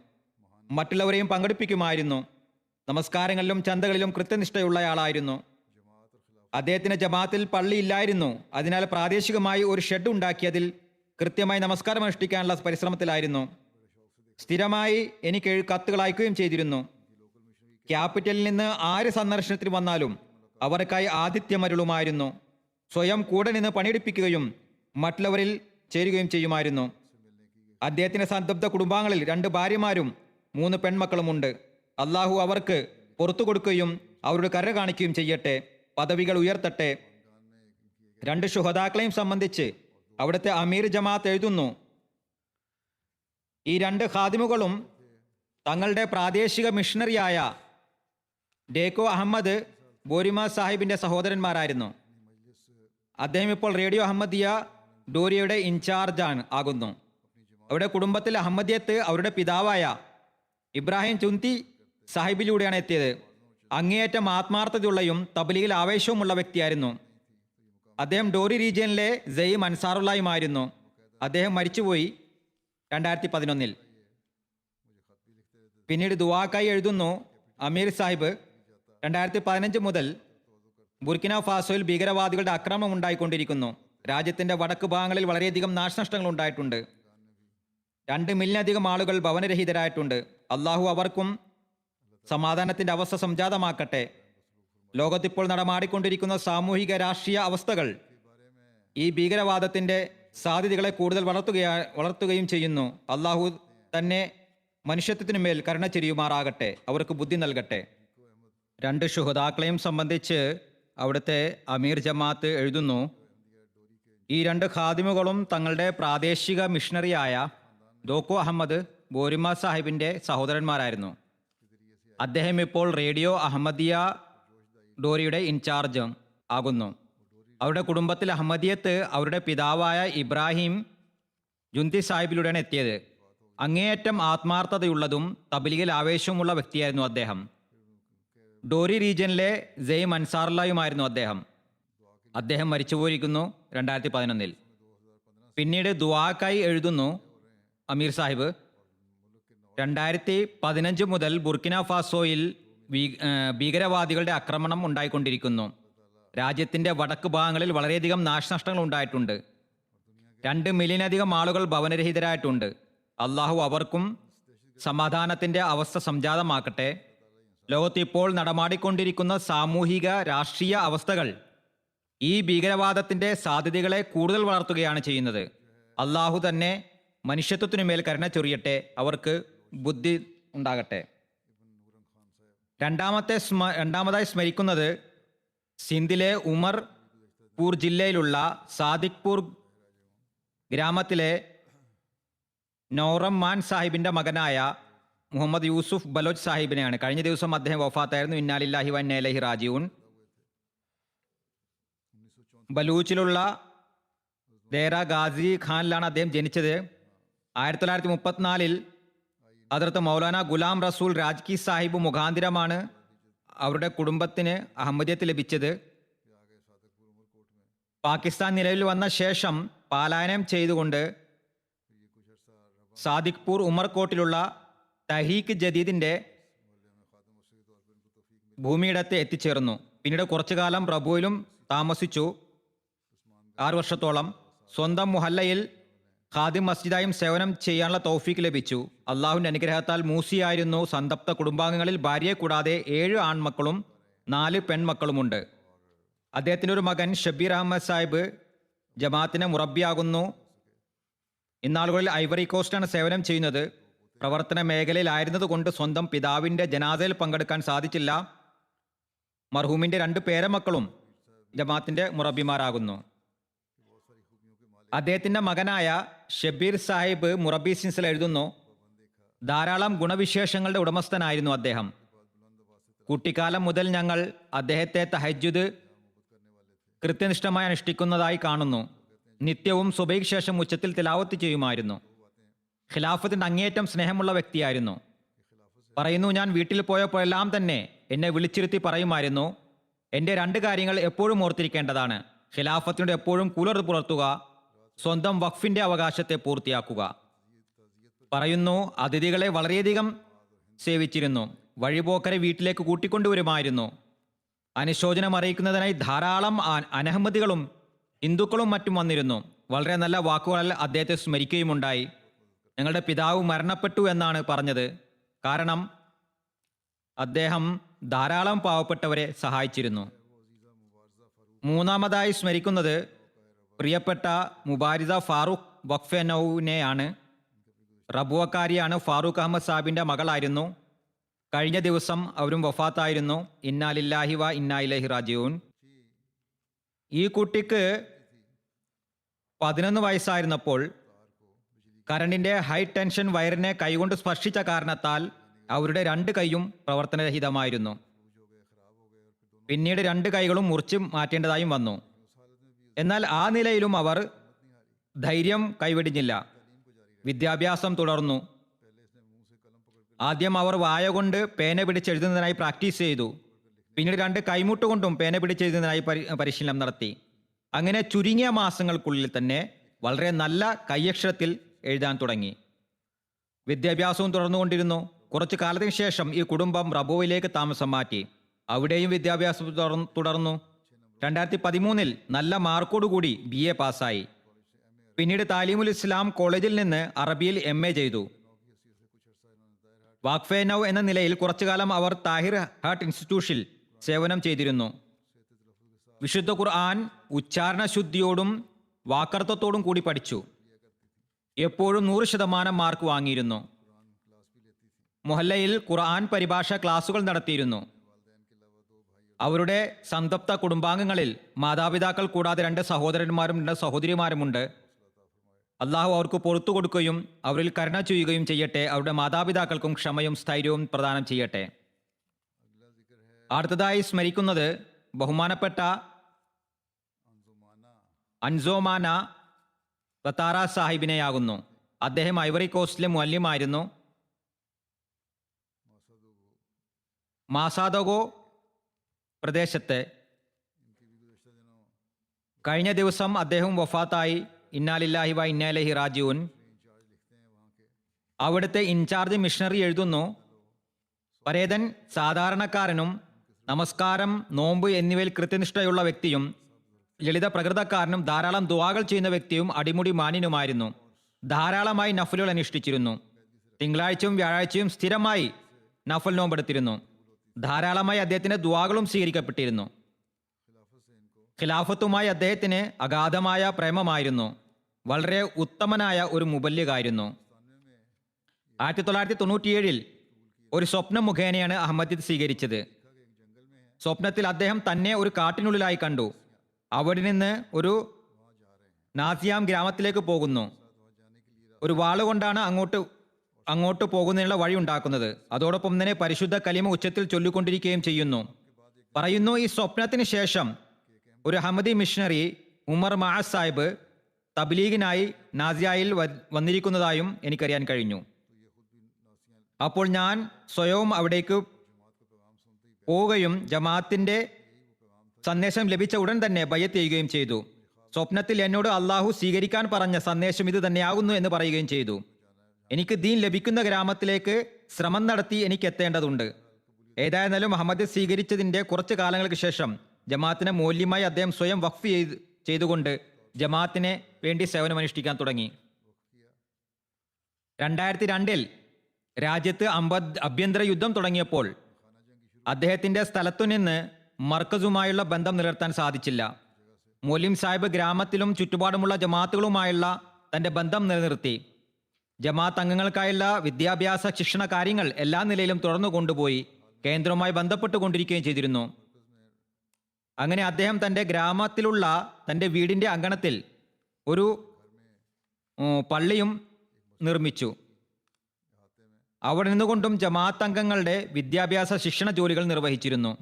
മറ്റുള്ളവരെയും പങ്കെടുപ്പിക്കുമായിരുന്നു. നമസ്കാരങ്ങളിലും ചന്തകളിലും കൃത്യനിഷ്ഠയുള്ളയാളായിരുന്നു. അദ്ദേഹത്തിന് ജമാഅത്തിൽ പള്ളിയില്ലായിരുന്നു. അതിനാൽ പ്രാദേശികമായി ഒരു ഷെഡ് ഉണ്ടാക്കി അതിൽ കൃത്യമായി നമസ്കാരം അനുഷ്ഠിക്കാനുള്ള പരിശ്രമത്തിലായിരുന്നു. സ്ഥിരമായി എനിക്ക് കത്തുകൾ അയക്കുകയും ചെയ്തിരുന്നു. ക്യാപിറ്റലിൽ നിന്ന് ആര് സന്ദർശനത്തിന് വന്നാലും അവർക്കായി ആതിഥ്യമരുളുമായിരുന്നു. സ്വയം കൂടെ നിന്ന് പണിയെടുപ്പിക്കുകയും മറ്റുള്ളവരിൽ ചേരുകയും ചെയ്യുമായിരുന്നു. അദ്ദേഹത്തിന്റെ സംതൃപ്ത കുടുംബാംഗങ്ങളിൽ 2 ഭാര്യമാരും 3 പെൺമക്കളുമുണ്ട്. അള്ളാഹു അവർക്ക് പുറത്തു കൊടുക്കുകയും അവരുടെ കരുണ കാണിക്കുകയും ചെയ്യട്ടെ, പദവികൾ ഉയർത്തട്ടെ. 2 ശുഹദാക്കളെയും സംബന്ധിച്ച് അവിടുത്തെ അമീർ ജമാഅത്ത് എഴുതുന്നു, ഈ 2 ഖാദിമുകളും തങ്ങളുടെ പ്രാദേശിക മിഷണറിയായ ഡേക്കോ അഹമ്മദ് ബോരിമ സാഹിബിന്റെ സഹോദരന്മാരായിരുന്നു. അദ്ദേഹം ഇപ്പോൾ റേഡിയോ അഹമ്മദിയ ഡോരിയയുടെ ഇൻചാർജ് ആകുന്നു. അവരുടെ കുടുംബത്തിൽ അഹമ്മദിയത്ത് അവരുടെ പിതാവായ ഇബ്രാഹിം ചുന്തി സാഹിബിലൂടെയാണ് എത്തിയത്. അങ്ങേയറ്റം ആത്മാർത്ഥതയുള്ളയും തബ്ലീഗിൽ ആവേശവുമുള്ള വ്യക്തിയായിരുന്നു. അദ്ദേഹം ഡോറി റീജിയനിലെ സെയ്ം അൻസാറുള്ളയുമായിരുന്നു. അദ്ദേഹം മരിച്ചുപോയി 2011. പിന്നീട് ദുആക്കായി എഴുതുന്നു, അമീർ സാഹിബ് 2015 മുതൽ ബുർക്കിന ഫാസോയിൽ ഭീകരവാദികളുടെ ആക്രമണം ഉണ്ടായിക്കൊണ്ടിരിക്കുന്നു. രാജ്യത്തിന്റെ വടക്ക് ഭാഗങ്ങളിൽ വളരെയധികം നാശനഷ്ടങ്ങൾ ഉണ്ടായിട്ടുണ്ട്. 2 മില്യണിലധികം ആളുകൾ ഭവനരഹിതരായിട്ടുണ്ട്. അള്ളാഹു അവർക്കും സമാധാനത്തിന്റെ അവസ്ഥ സംജാതമാക്കട്ടെ. ലോകത്തിപ്പോൾ നടമാടിക്കൊണ്ടിരിക്കുന്ന സാമൂഹിക രാഷ്ട്രീയ അവസ്ഥകൾ ഈ ഭീകരവാദത്തിന്റെ സാധ്യതകളെ കൂടുതൽ വളർത്തുകയും ചെയ്യുന്നു. അള്ളാഹു തന്നെ മനുഷ്യത്വത്തിനു മേൽ കരുണ ചെരിയുമാറാകട്ടെ, അവർക്ക് ബുദ്ധി നൽകട്ടെ. 2 ശുഹദാക്കളെയും സംബന്ധിച്ച് അവിടുത്തെ അമീർ ജമാഅത്ത് എഴുതുന്നു, ഈ 2 ഖാദിമുകളും തങ്ങളുടെ പ്രാദേശിക മിഷണറിയായ ദോക്കോ അഹമ്മദ് ബോരിമ സാഹിബിന്റെ സഹോദരന്മാരായിരുന്നു. അദ്ദേഹം ഇപ്പോൾ റേഡിയോ അഹമ്മദിയ ഡോറിയുടെ ഇൻചാർജ് ആകുന്നു. അവരുടെ കുടുംബത്തിൽ അഹമ്മദിയത്ത് അവരുടെ പിതാവായ ഇബ്രാഹിം ജുന്തി സാഹിബിലൂടെയാണ് എത്തിയത്. അങ്ങേയറ്റം ആത്മാർത്ഥതയുള്ളതും തബ്ലീഗിൽ ആവേശവുമുള്ള വ്യക്തിയായിരുന്നു അദ്ദേഹം. ഡോറി റീജിയനിലെ സെയ്ം അൻസാറുള്ളയുമായിരുന്നു അദ്ദേഹം മരിച്ചുപോയിരിക്കുന്നു 2011. പിന്നീട് ദുആക്കായി എഴുതുന്നു അമീർ സാഹിബ്, 2015 മുതൽ ബുർക്കിന ഫാസോയിൽ ഭീകരവാദികളുടെ ആക്രമണം ഉണ്ടായിക്കൊണ്ടിരിക്കുന്നു. രാജ്യത്തിന്റെ വടക്ക് ഭാഗങ്ങളിൽ വളരെയധികം നാശനഷ്ടങ്ങൾ ഉണ്ടായിട്ടുണ്ട്. 2 മില്യണിലധികം ആളുകൾ ഭവനരഹിതരായിട്ടുണ്ട്. അള്ളാഹു അവർക്കും സമാധാനത്തിന്റെ അവസ്ഥ സംജാതമാക്കട്ടെ. ലോകത്ത് ഇപ്പോൾ നടമാടിക്കൊണ്ടിരിക്കുന്ന സാമൂഹിക രാഷ്ട്രീയ അവസ്ഥകൾ ഈ ഭീകരവാദത്തിന്റെ സാധ്യതകളെ കൂടുതൽ വളർത്തുകയാണ് ചെയ്യുന്നത്. അള്ളാഹു തന്നെ മനുഷ്യത്വത്തിനു മേൽ കരുണ ചൊരിയട്ടെ, അവർക്ക് ബുദ്ധി ഉണ്ടാകട്ടെ. രണ്ടാമതായി സ്മരിക്കുന്നത് സിന്ധിലെ ഉമർപൂർ ജില്ലയിലുള്ള സാദിഖ്പൂർ ഗ്രാമത്തിലെ നൗറമ്മാൻ സാഹിബിന്റെ മകനായ മുഹമ്മദ് യൂസുഫ് ബലോച്ച് സാഹിബിനെയാണ്. കഴിഞ്ഞ ദിവസം അദ്ദേഹം വഫാത്തായിരുന്നു. ഇന്നാലില്ലാഹി വ ഇന്നാ ഇലൈഹി റാജിഊൻ. ബലൂച്ചിലുള്ള ദേറ ഗാസി ഖാനിലാണ് അദ്ദേഹം ജനിച്ചത്. 1934 ഹദ്റത്ത് മൗലാന ഗുലാം റസൂൽ രാജ്കി സാഹിബ് മുഖാന്തിരമാണ് അവരുടെ കുടുംബത്തിന് അഹമ്മദിയത്ത് ലഭിച്ചത്. പാകിസ്ഥാൻ നിലവിൽ വന്ന ശേഷം പലായനം ചെയ്തുകൊണ്ട് സാദിഖ്പൂർ ഉമർകോട്ടിലുള്ള തഹീക്ക് ജദീദിന്റെ ഭൂമിയിടത്ത് എത്തിച്ചേർന്നു. പിന്നീട് കുറച്ചു കാലം പ്രഭുവിലും താമസിച്ചു. 6 വർഷത്തോളം സ്വന്തം മുഹല്ലയിൽ ഖാദിം മസ്ജിദായും സേവനം ചെയ്യാനുള്ള തൗഫീക്ക് ലഭിച്ചു. അള്ളാഹുവിന്റെ അനുഗ്രഹത്താൽ മൂസിയായിരുന്നു. സന്തപ്ത കുടുംബാംഗങ്ങളിൽ ഭാര്യയെ കൂടാതെ 7 ആൺമക്കളും 4 പെൺമക്കളുമുണ്ട്. അദ്ദേഹത്തിന്റെ ഒരു മകൻ ഷബീർ അഹമ്മദ് സാഹിബ് ജമാഅത്തിന് മുറബിയാകുന്നു. ഇന്നാളുകളിൽ ഐവറി കോസ്റ്റാണ് സേവനം ചെയ്യുന്നത്. പ്രവർത്തന മേഖലയിലായിരുന്നതുകൊണ്ട് സ്വന്തം പിതാവിന്റെ ജനാസയിൽ പങ്കെടുക്കാൻ സാധിച്ചില്ല. മർഹൂമിന്റെ 2 പേരമക്കളും ജമാഅത്തിന്റെ മുറബിമാരാകുന്നു. അദ്ദേഹത്തിന്റെ മകനായ ഷബീർ സാഹിബ് മുറബി സിൻസിൽ എഴുതുന്നു, ധാരാളം ഗുണവിശേഷങ്ങളുടെ ഉടമസ്ഥനായിരുന്നു അദ്ദേഹം. കുട്ടിക്കാലം മുതൽ ഞങ്ങൾ അദ്ദേഹത്തെ തഹജ്ജുദ് കൃത്യനിഷ്ഠമായി അനുഷ്ഠിക്കുന്നതായി കാണുന്നു. നിത്യവും സുബൈക്ക് ശേഷം ഉച്ചത്തിൽ തിലാവത്ത് ചെയ്യുമായിരുന്നു. ഖിലാഫത്തിന്റെ അങ്ങേയറ്റം സ്നേഹമുള്ള വ്യക്തിയായിരുന്നു. പറയുന്നു, ഞാൻ വീട്ടിൽ പോയപ്പോഴെല്ലാം തന്നെ എന്നെ വിളിച്ചിരുത്തി പറയുമായിരുന്നു, എൻ്റെ 2 കാര്യങ്ങൾ എപ്പോഴും ഓർത്തിരിക്കേണ്ടതാണ്. ഖിലാഫത്തിനോട് എപ്പോഴും കൂലർ പുലർത്തുക, സ്വന്തം വഖഫിന്റെ അവകാശത്തെ പൂർത്തിയാക്കുക. പറയുന്നു, അതിഥികളെ വളരെയധികം സേവിച്ചിരുന്നു. വഴിപോക്കരെ വീട്ടിലേക്ക് കൂട്ടിക്കൊണ്ടുവരുമായിരുന്നു. അനുശോചനം അറിയിക്കുന്നതിനായി ധാരാളം അനഹമ്മദികളും ഹിന്ദുക്കളും മറ്റും വന്നിരുന്നു. വളരെ നല്ല വാക്കുകളാൽ അദ്ദേഹത്തെ സ്മരിക്കുകയുമുണ്ടായി. ഞങ്ങളുടെ പിതാവ് മരണപ്പെട്ടു എന്നാണ് പറഞ്ഞത്. കാരണം അദ്ദേഹം ധാരാളം പാവപ്പെട്ടവരെ സഹായിച്ചിരുന്നു. മൂന്നാമതായി സ്മരിക്കുന്നത് പ്രിയപ്പെട്ട മുബാരിസ ഫാറൂഖ് വഖഫെനൌനെയാണ്. റബുവക്കാരിയാണ്. ഫാറൂഖ് അഹമ്മദ് സാഹിബിന്റെ മകളായിരുന്നു. കഴിഞ്ഞ ദിവസം അവരും വഫാത്തായിരുന്നു. ഇന്നാ ലില്ലാഹി വ ഇന്നാ ഇലൈഹി റാജിഊൻ. ഈ കുട്ടിക്ക് 11 വയസ്സായിരുന്നപ്പോൾ കറണ്ടിന്റെ ഹൈ ടെൻഷൻ വയറിനെ കൈകൊണ്ട് സ്പർശിച്ച കാരണത്താൽ അവരുടെ 2 കൈയും പ്രവർത്തനരഹിതമായിരുന്നു. പിന്നീട് 2 കൈകളും മുറിച്ച് മാറ്റേണ്ടതായും വന്നു. എന്നാൽ ആ നിലയിലും അവർ ധൈര്യം കൈവെടിഞ്ഞില്ല. വിദ്യാഭ്യാസം തുടർന്നു. ആദ്യം അവർ വായ കൊണ്ട് പേന പിടിച്ചെഴുതുന്നതിനായി പ്രാക്ടീസ് ചെയ്തു. പിന്നീട് 2 കൈമുട്ടുകൊണ്ടും പേന പിടിച്ചെഴുതുന്നതിനായി പരിശീലനം നടത്തി. അങ്ങനെ ചുരുങ്ങിയ മാസങ്ങൾക്കുള്ളിൽ തന്നെ വളരെ നല്ല കൈയക്ഷരത്തിൽ എഴുതാൻ തുടങ്ങി. വിദ്യാഭ്യാസവും തുടർന്നുകൊണ്ടിരുന്നു. കുറച്ചു കാലത്തിന് ശേഷം ഈ കുടുംബം റബോയിലേക്ക് താമസം മാറ്റി. അവിടെയും വിദ്യാഭ്യാസം തുടർന്നു. 2013 നല്ല മാർക്കോടുകൂടി BA പാസ്സായി. പിന്നീട് താലീമുൽ ഇസ്ലാം കോളേജിൽ നിന്ന് അറബിയിൽ MA ചെയ്തു. വാഖഫെ-നൗ എന്ന നിലയിൽ കുറച്ചുകാലം അവർ താഹിർ ഹാർട്ട് ഇൻസ്റ്റിറ്റ്യൂഷനിൽ സേവനം ചെയ്തിരുന്നു. വിശുദ്ധ ഖുർആൻ ഉച്ചാരണ ശുദ്ധിയോടും വാക്കർത്ഥത്തോടും കൂടി പഠിച്ചു. എപ്പോഴും 100% മാർക്ക് വാങ്ങിയിരുന്നു. മൊഹല്ലയിൽ ഖുർആൻ പരിഭാഷ ക്ലാസുകൾ നടത്തിയിരുന്നു. അവരുടെ സംതപ്ത കുടുംബാംഗങ്ങളിൽ മാതാപിതാക്കൾ കൂടാതെ 2 സഹോദരന്മാരും 2 സഹോദരിമാരുമുണ്ട്. അള്ളാഹു അവർക്ക് പുറത്തു കൊടുക്കുകയും അവരിൽ കരുണ ചെയ്യുകയും ചെയ്യട്ടെ. അവരുടെ മാതാപിതാക്കൾക്കും ക്ഷമയും സ്ഥൈര്യവും പ്രദാനം ചെയ്യട്ടെ. അടുത്തതായി സ്മരിക്കുന്നത് ബഹുമാനപ്പെട്ട അൻസോമാന വത്താറ സാഹിബിനെയാകുന്നു. അദ്ദേഹം ഐവറി കോസ്റ്റിലെ മുഅല്ലിമായിരുന്നു. മാസാദോഗോ പ്രദേശത്തെ കഴിഞ്ഞ ദിവസം അദ്ദേഹം വഫാത്തായി. ഇന്നാ ലില്ലാഹി വ ഇന്നാ ഇലൈഹി റാജിഊൻ. അവിടുത്തെ ഇൻചാർജ് മിഷണറി എഴുതുന്നു, പരേതൻ സാധാരണക്കാരനും നമസ്കാരം, നോമ്പ് എന്നിവയിൽ കൃത്യനിഷ്ഠയുള്ള വ്യക്തിയും ലളിത പ്രകൃതക്കാരനും ധാരാളം ദുആകൾ ചെയ്യുന്ന വ്യക്തിയും അടിമുടി മാന്യനുമായിരുന്നു. ധാരാളമായി നഫലുകൾ അനുഷ്ഠിച്ചിരുന്നു. തിങ്കളാഴ്ചയും വ്യാഴാഴ്ചയും സ്ഥിരമായി നഫൽ നോമ്പെടുത്തിരുന്നു. ധാരാളമായി അദ്ദേഹത്തിന്റെ ദുആകളും സ്വീകരിക്കപ്പെട്ടിരുന്നു. ഖിലാഫത്തുമായി അദ്ദേഹത്തിന് അഗാധമായ പ്രേമമായിരുന്നു. വളരെ ഉത്തമനായ ഒരു മുബല്ലിഗായിരുന്നു. 1997 ഒരു സ്വപ്നം മുഖേനയാണ് അഹമ്മദിയത്ത് സ്വീകരിച്ചത്. സ്വപ്നത്തിൽ അദ്ദേഹം തന്നെ ഒരു കാട്ടിനുള്ളിലായി കണ്ടു. അവിടെ നിന്ന് ഒരു നാസിയാം ഗ്രാമത്തിലേക്ക് പോകുന്നു. ഒരു വാളുകൊണ്ടാണ് അങ്ങോട്ട് പോകുന്നതിനുള്ള വഴി ഉണ്ടാക്കുന്നത്. അതോടൊപ്പം തന്നെ പരിശുദ്ധ കലിമ ഉച്ചത്തിൽ ചൊല്ലിക്കൊണ്ടിരിക്കുകയും ചെയ്യുന്നു. പറയുന്നു, ഈ സ്വപ്നത്തിന് ശേഷം ഒരു അഹമ്മദി മിഷണറി ഉമർ മഅസ് സാഹിബ് തബ്ലീഗിനായി നാസിയായിൽ വന്നിരിക്കുന്നതായും എനിക്കറിയാൻ കഴിഞ്ഞു. അപ്പോൾ ഞാൻ സ്വയവും അവിടേക്ക് പോവുകയും ജമാഅത്തിന്റെ സന്ദേശം ലഭിച്ച ഉടൻ തന്നെ ബയ്യത്ത് ചെയ്യുകയും ചെയ്തു. സ്വപ്നത്തിൽ എന്നോട് അള്ളാഹു സ്വീകരിക്കാൻ പറഞ്ഞ സന്ദേശം ഇത് തന്നെയാകുന്നു എന്ന് പറയുകയും ചെയ്തു. എനിക്ക് ദീൻ ലഭിക്കുന്ന ഗ്രാമത്തിലേക്ക് ശ്രമം നടത്തി എനിക്ക് എത്തേണ്ടതുണ്ട്. ഏതായിരുന്നാലും മുഹമ്മദ് സ്വീകരിച്ചതിന്റെ കുറച്ചു കാലങ്ങൾക്ക് ശേഷം ജമാഅത്തിന് മൂല്യമായി അദ്ദേഹം സ്വയം വഖഫ് ചെയ്തുകൊണ്ട് ജമാഅത്തിന് വേണ്ടി സേവനമനുഷ്ഠിക്കാൻ തുടങ്ങി. 2002 രാജ്യത്ത് ആഭ്യന്തര യുദ്ധം തുടങ്ങിയപ്പോൾ അദ്ദേഹത്തിന്റെ സ്ഥലത്തുനിന്ന് മർക്കസുമായുള്ള ബന്ധം നിലനിർത്താൻ സാധിച്ചില്ല. മൗലിം സാഹിബ് ഗ്രാമത്തിലും ചുറ്റുപാടുമുള്ള ജമാഅത്തുകളുമായുള്ള തന്റെ ബന്ധം നിലനിർത്തി. ജമാഅത്ത് അംഗങ്ങൾക്കായുള്ള വിദ്യാഭ്യാസ ശിക്ഷണ കാര്യങ്ങൾ എല്ലാ നിലയിലും തുടർന്നു കൊണ്ടുപോയി കേന്ദ്രവുമായി ബന്ധപ്പെട്ടുകൊണ്ടിരിക്കുകയും ചെയ്തിരുന്നു. അങ്ങനെ അദ്ദേഹം തന്റെ ഗ്രാമത്തിലുള്ള തന്റെ വീടിന്റെ അങ്കണത്തിൽ ഒരു പള്ളിയും നിർമ്മിച്ചു. അവിടെ നിന്നുകൊണ്ടും ജമാഅത്ത് അംഗങ്ങളുടെ വിദ്യാഭ്യാസ ശിക്ഷണ ജോലികൾ നിർവഹിച്ചിരുന്നു.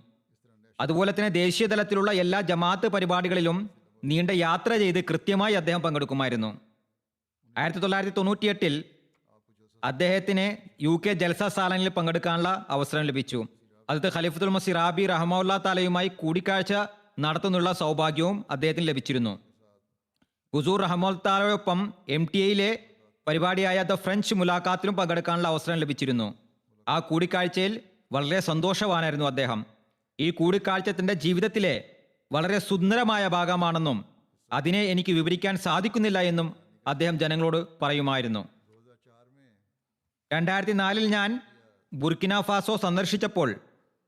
അതുപോലെ തന്നെ ദേശീയ തലത്തിലുള്ള എല്ലാ ജമാഅത്ത് പരിപാടികളിലും നീണ്ട യാത്ര ചെയ്ത് കൃത്യമായി അദ്ദേഹം പങ്കെടുക്കുമായിരുന്നു. 1998 അദ്ദേഹത്തിന് UK ജൽസ സാലനിൽ പങ്കെടുക്കാനുള്ള അവസരം ലഭിച്ചു. അത് ഖലീഫത്തുൽ മസീഹ് റാബി റഹ്മത്തുള്ളാഹി തആലയുമായി കൂടിക്കാഴ്ച നടത്തുന്നുള്ള സൗഭാഗ്യവും അദ്ദേഹത്തിന് ലഭിച്ചിരുന്നു. ഹുസൂർ റഹ്മത്തുള്ളാഹി തആലയോടൊപ്പം MTA പരിപാടിയായ ദ ഫ്രഞ്ച് മുലാഖാത്തിലും പങ്കെടുക്കാനുള്ള അവസരം ലഭിച്ചിരുന്നു. ആ കൂടിക്കാഴ്ചയിൽ വളരെ സന്തോഷവാനായിരുന്നു അദ്ദേഹം. ഈ കൂടിക്കാഴ്ച തൻ്റെ ജീവിതത്തിലെ വളരെ സുന്ദരമായ ഭാഗമാണെന്നും അതിനെ എനിക്ക് വിവരിക്കാൻ സാധിക്കുന്നില്ല എന്നും അദ്ദേഹം ജനങ്ങളോട് പറയുമായിരുന്നു. 2004 ഞാൻ ബുർക്കിന ഫാസോ സന്ദർശിച്ചപ്പോൾ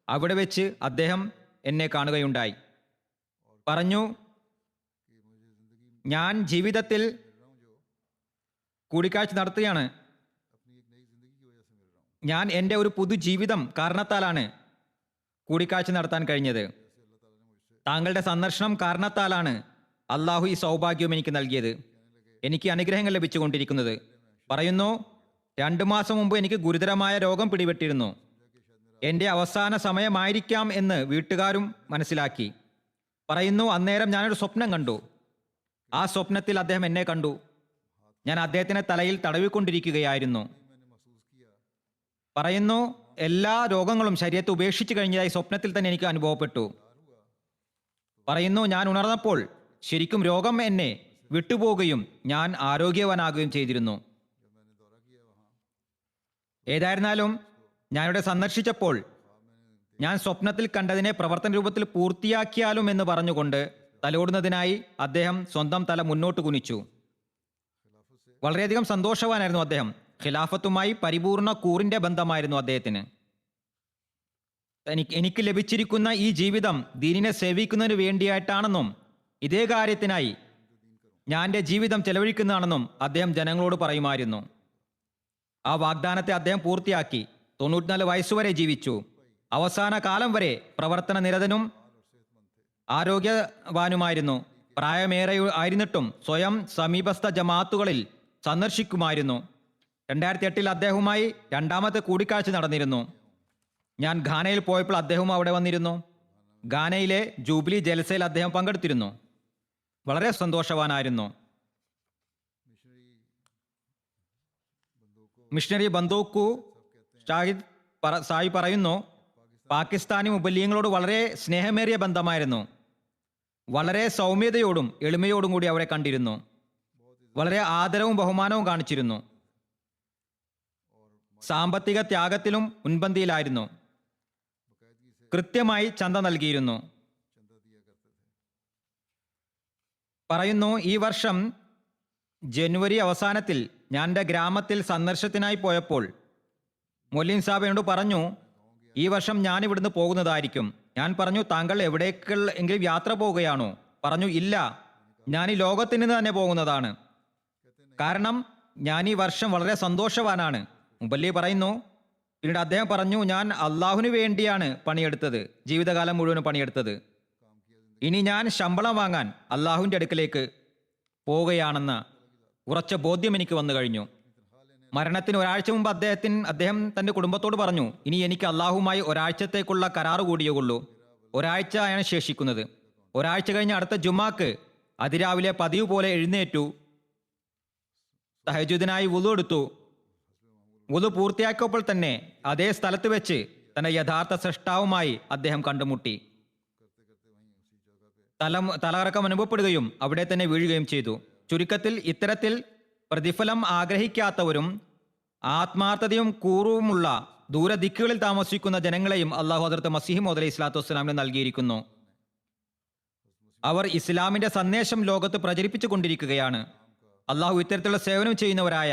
അവിടെ വെച്ച് അദ്ദേഹം എന്നെ കാണുകയുണ്ടായി. പറഞ്ഞു, ഞാൻ ജീവിതത്തിൽ കൂടിക്കാഴ്ച നടത്തുകയാണ്. ഞാൻ എൻ്റെ ഒരു പുതുജീവിതം കാരണത്താലാണ് കൂടിക്കാഴ്ച നടത്താൻ കഴിഞ്ഞത്. താങ്കളുടെ സന്ദർശനം കാരണത്താലാണ് അള്ളാഹു ഈ സൗഭാഗ്യവും എനിക്ക് നൽകിയത്, എനിക്ക് അനുഗ്രഹങ്ങൾ ലഭിച്ചുകൊണ്ടിരിക്കുന്നത്. പറയുന്നു, 2 മാസം മുമ്പ് എനിക്ക് ഗുരുതരമായ രോഗം പിടിപെട്ടിരുന്നു. എൻ്റെ അവസാന സമയമായിരിക്കാം എന്ന് വീട്ടുകാരും മനസ്സിലാക്കി. പറയുന്നു, അന്നേരം ഞാനൊരു സ്വപ്നം കണ്ടു. ആ സ്വപ്നത്തിൽ അദ്ദേഹം എന്നെ കണ്ടു. ഞാൻ അദ്ദേഹത്തിൻ്റെ തലയിൽ തടവിക്കൊണ്ടിരിക്കുകയായിരുന്നു. പറയുന്നു, എല്ലാ രോഗങ്ങളും ശരീരത്തെ ഉപേക്ഷിച്ച് കഴിഞ്ഞതായി സ്വപ്നത്തിൽ തന്നെ എനിക്ക് അനുഭവപ്പെട്ടു. പറയുന്നു, ഞാൻ ഉണർന്നപ്പോൾ ശരിക്കും രോഗം എന്നെ വിട്ടുപോകുകയും ഞാൻ ആരോഗ്യവാനാകുകയും ചെയ്തിരുന്നു. ഏതായിരുന്നാലും ഞാനിവിടെ സന്ദർശിച്ചപ്പോൾ ഞാൻ സ്വപ്നത്തിൽ കണ്ടതിനെ പ്രവർത്തന രൂപത്തിൽ പൂർത്തിയാക്കിയാലും എന്ന് പറഞ്ഞുകൊണ്ട് തലോടുന്നതിനായി അദ്ദേഹം സ്വന്തം തല മുന്നോട്ട് കുനിച്ചു. വളരെയധികം സന്തോഷവാനായിരുന്നു അദ്ദേഹം. ഖിലാഫത്തുമായി പരിപൂർണ കൂറിന്റെ ബന്ധമായിരുന്നു അദ്ദേഹത്തിന്. എനിക്ക് ലഭിച്ചിരിക്കുന്ന ഈ ജീവിതം ദീനിനെ സേവിക്കുന്നതിന് വേണ്ടിയായിട്ടാണെന്നും ഇതേ കാര്യത്തിനായി ഞാൻ എൻ്റെ ജീവിതം ചെലവഴിക്കുന്നതാണെന്നും അദ്ദേഹം ജനങ്ങളോട് പറയുമായിരുന്നു. ആ വാഗ്ദാനത്തെ അദ്ദേഹം പൂർത്തിയാക്കി. 94 വയസ്സുവരെ ജീവിച്ചു. അവസാന കാലം വരെ പ്രവർത്തന നിരതനും ആരോഗ്യവാനുമായിരുന്നു. പ്രായമേറെ ആയിരുന്നിട്ടും സ്വയം സമീപസ്ഥ ജമാഅത്തുകളിൽ സന്ദർശിക്കുമായിരുന്നു. 2008 അദ്ദേഹവുമായി 2ാമത്തെ കൂടിക്കാഴ്ച നടന്നിരുന്നു. ഞാൻ ഘാനയിൽ പോയപ്പോൾ അദ്ദേഹവും അവിടെ വന്നിരുന്നു. ഘാനയിലെ ജൂബിലി ജലസയിൽ അദ്ദേഹം പങ്കെടുത്തിരുന്നു. വളരെ സന്തോഷവാനായിരുന്നു. മിഷണറി ബന്ദൂക്കു സായി പറയുന്നു, പാകിസ്ഥാനി മുബല്ലിങ്ങളോട് വളരെ സ്നേഹമേറിയ ബന്ധമായിരുന്നു. വളരെ സൗമ്യതയോടും എളിമയോടും കൂടി അവരെ കണ്ടിരുന്നു. വളരെ ആദരവും ബഹുമാനവും കാണിച്ചിരുന്നു. സാമ്പത്തിക ത്യാഗത്തിലും മുൻപന്തിയിലായിരുന്നു. കൃത്യമായി ചന്ത നൽകിയിരുന്നു. പറയുന്നു, ഈ വർഷം ജനുവരി അവസാനത്തിൽ ഞാൻ എൻ്റെ ഗ്രാമത്തിൽ സന്ദർശനത്തിനായി പോയപ്പോൾ മൊല്ലിൻ സാബ് എന്നോട് പറഞ്ഞു, ഈ വർഷം ഞാൻ ഇവിടുന്ന് പോകുന്നതായിരിക്കും. ഞാൻ പറഞ്ഞു, താങ്കൾ എവിടേക്കെങ്കിലും യാത്ര പോവുകയാണോ? പറഞ്ഞു, ഇല്ല, ഞാൻ ഈ ലോകത്തിൽ നിന്ന് തന്നെ പോകുന്നതാണ്. കാരണം ഞാൻ ഈ വർഷം വളരെ സന്തോഷവാനാണ്. മുബല്ലി പറയുന്നു, പിന്നീട് അദ്ദേഹം പറഞ്ഞു, ഞാൻ അള്ളാഹുവിന് വേണ്ടിയാണ് പണിയെടുത്തത്, ജീവിതകാലം മുഴുവൻ പണിയെടുത്തത്. ഇനി ഞാൻ ശമ്പളം വാങ്ങാൻ അള്ളാഹുവിൻ്റെ അടുക്കലേക്ക് പോവുകയാണെന്ന ഉറച്ച ബോധ്യം എനിക്ക് വന്നു കഴിഞ്ഞു. മരണത്തിന് ഒരാഴ്ച മുമ്പ് അദ്ദേഹം തൻ്റെ കുടുംബത്തോട് പറഞ്ഞു, ഇനി എനിക്ക് അള്ളാഹുമായി ഒരാഴ്ചത്തേക്കുള്ള കരാറ് കൂടിയുള്ളൂ. ഒരാഴ്ചയാണ് ശേഷിക്കുന്നത്. ഒരാഴ്ച കഴിഞ്ഞ് അടുത്ത ജുമാക്ക് അതിരാവിലെ പതിവ് പോലെ എഴുന്നേറ്റു. തഹജ്ജുദിനായി വുളു എടുത്തു. വുളു പൂർത്തിയാക്കിയപ്പോൾ തന്നെ അതേ സ്ഥലത്ത് വെച്ച് തന്റെ യഥാർത്ഥ സൃഷ്ടാവുമായി അദ്ദേഹം കണ്ടുമുട്ടി. തലകറക്കം അനുഭവപ്പെടുകയും അവിടെ തന്നെ വീഴുകയും ചെയ്തു. ചുരുക്കത്തിൽ ഇത്തരത്തിൽ പ്രതിഫലം ആഗ്രഹിക്കാത്തവരും ആത്മാർത്ഥതയും കൂറുമുള്ള ദൂരദിക്കുകളിൽ താമസിക്കുന്ന ജനങ്ങളെയും അള്ളാഹു ഹദ്റത്ത് മസീഹ് മൗഊദ് അലൈഹി സ്വലാത്തു വസ്സലാമിന് നൽകിയിരിക്കുന്നു. അവർ ഇസ്ലാമിന്റെ സന്ദേശം ലോകത്ത് പ്രചരിപ്പിച്ചു കൊണ്ടിരിക്കുകയാണ്. അള്ളാഹു ഇത്തരത്തിലുള്ള സേവനം ചെയ്യുന്നവരായ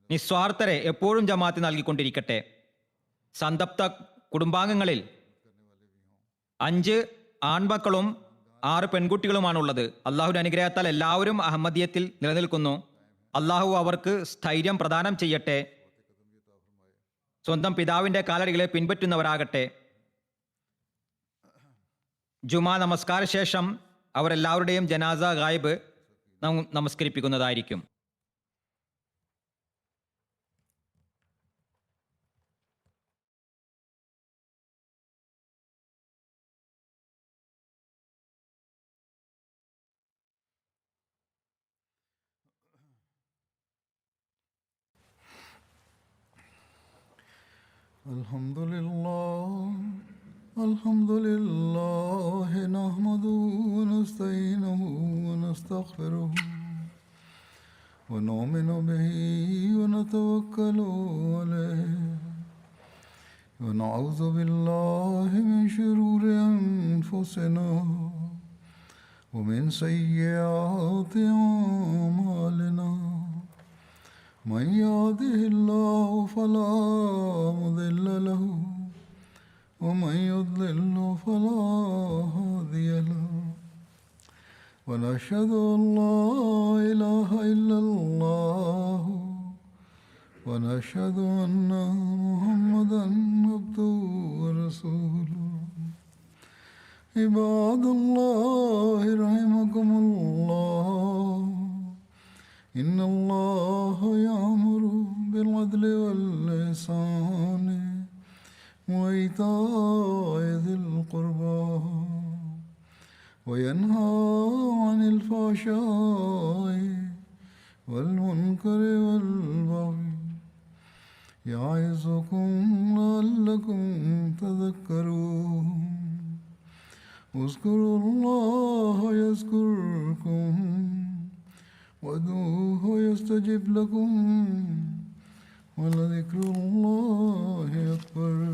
നിസ്വാർത്ഥരെ എപ്പോഴും ജമാഅത്ത് നൽകിക്കൊണ്ടിരിക്കട്ടെ. സന്തപ്ത കുടുംബാംഗങ്ങളിൽ 5 ആൺമക്കളും 6 പെൺകുട്ടികളുമാണുള്ളത്. അള്ളാഹുവിന്റെ അനുഗ്രഹത്താൽ എല്ലാവരും അഹമ്മദിയത്തിൽ നിലനിൽക്കുന്നു. അള്ളാഹു അവർക്ക് സ്ഥൈര്യം പ്രദാനം ചെയ്യട്ടെ. സ്വന്തം പിതാവിന്റെ കാലടികളെ പിൻപറ്റുന്നവരാകട്ടെ. ജുമാ നമസ്കാര ശേഷം അവരെല്ലാവരുടെയും ജനാസ ഗായിബ് നമസ്കരിപ്പിക്കുന്നതായിരിക്കും. الحمد لله نحمده ونستعينه ونستغفره ونؤمن به ونتوكل عليه ونعوذ بالله من شرور أنفسنا ومن سيئات أعمالنا من يهده الله فلا مضل له ومن يضلل فلا هادي له ونشهد أن لا إله إلا الله ونشهد أن محمدا عبده ورسوله عباد الله رحمكم الله إن الله يأمر بالعدل والإحسان وإيتاء ذي القربى وينهى عن الفحشاء والمنكر والبغي يعظكم لعلكم تذكرون اذكروا الله يذكركم وادعوه يستجب لكم ولذكر الله أكبر.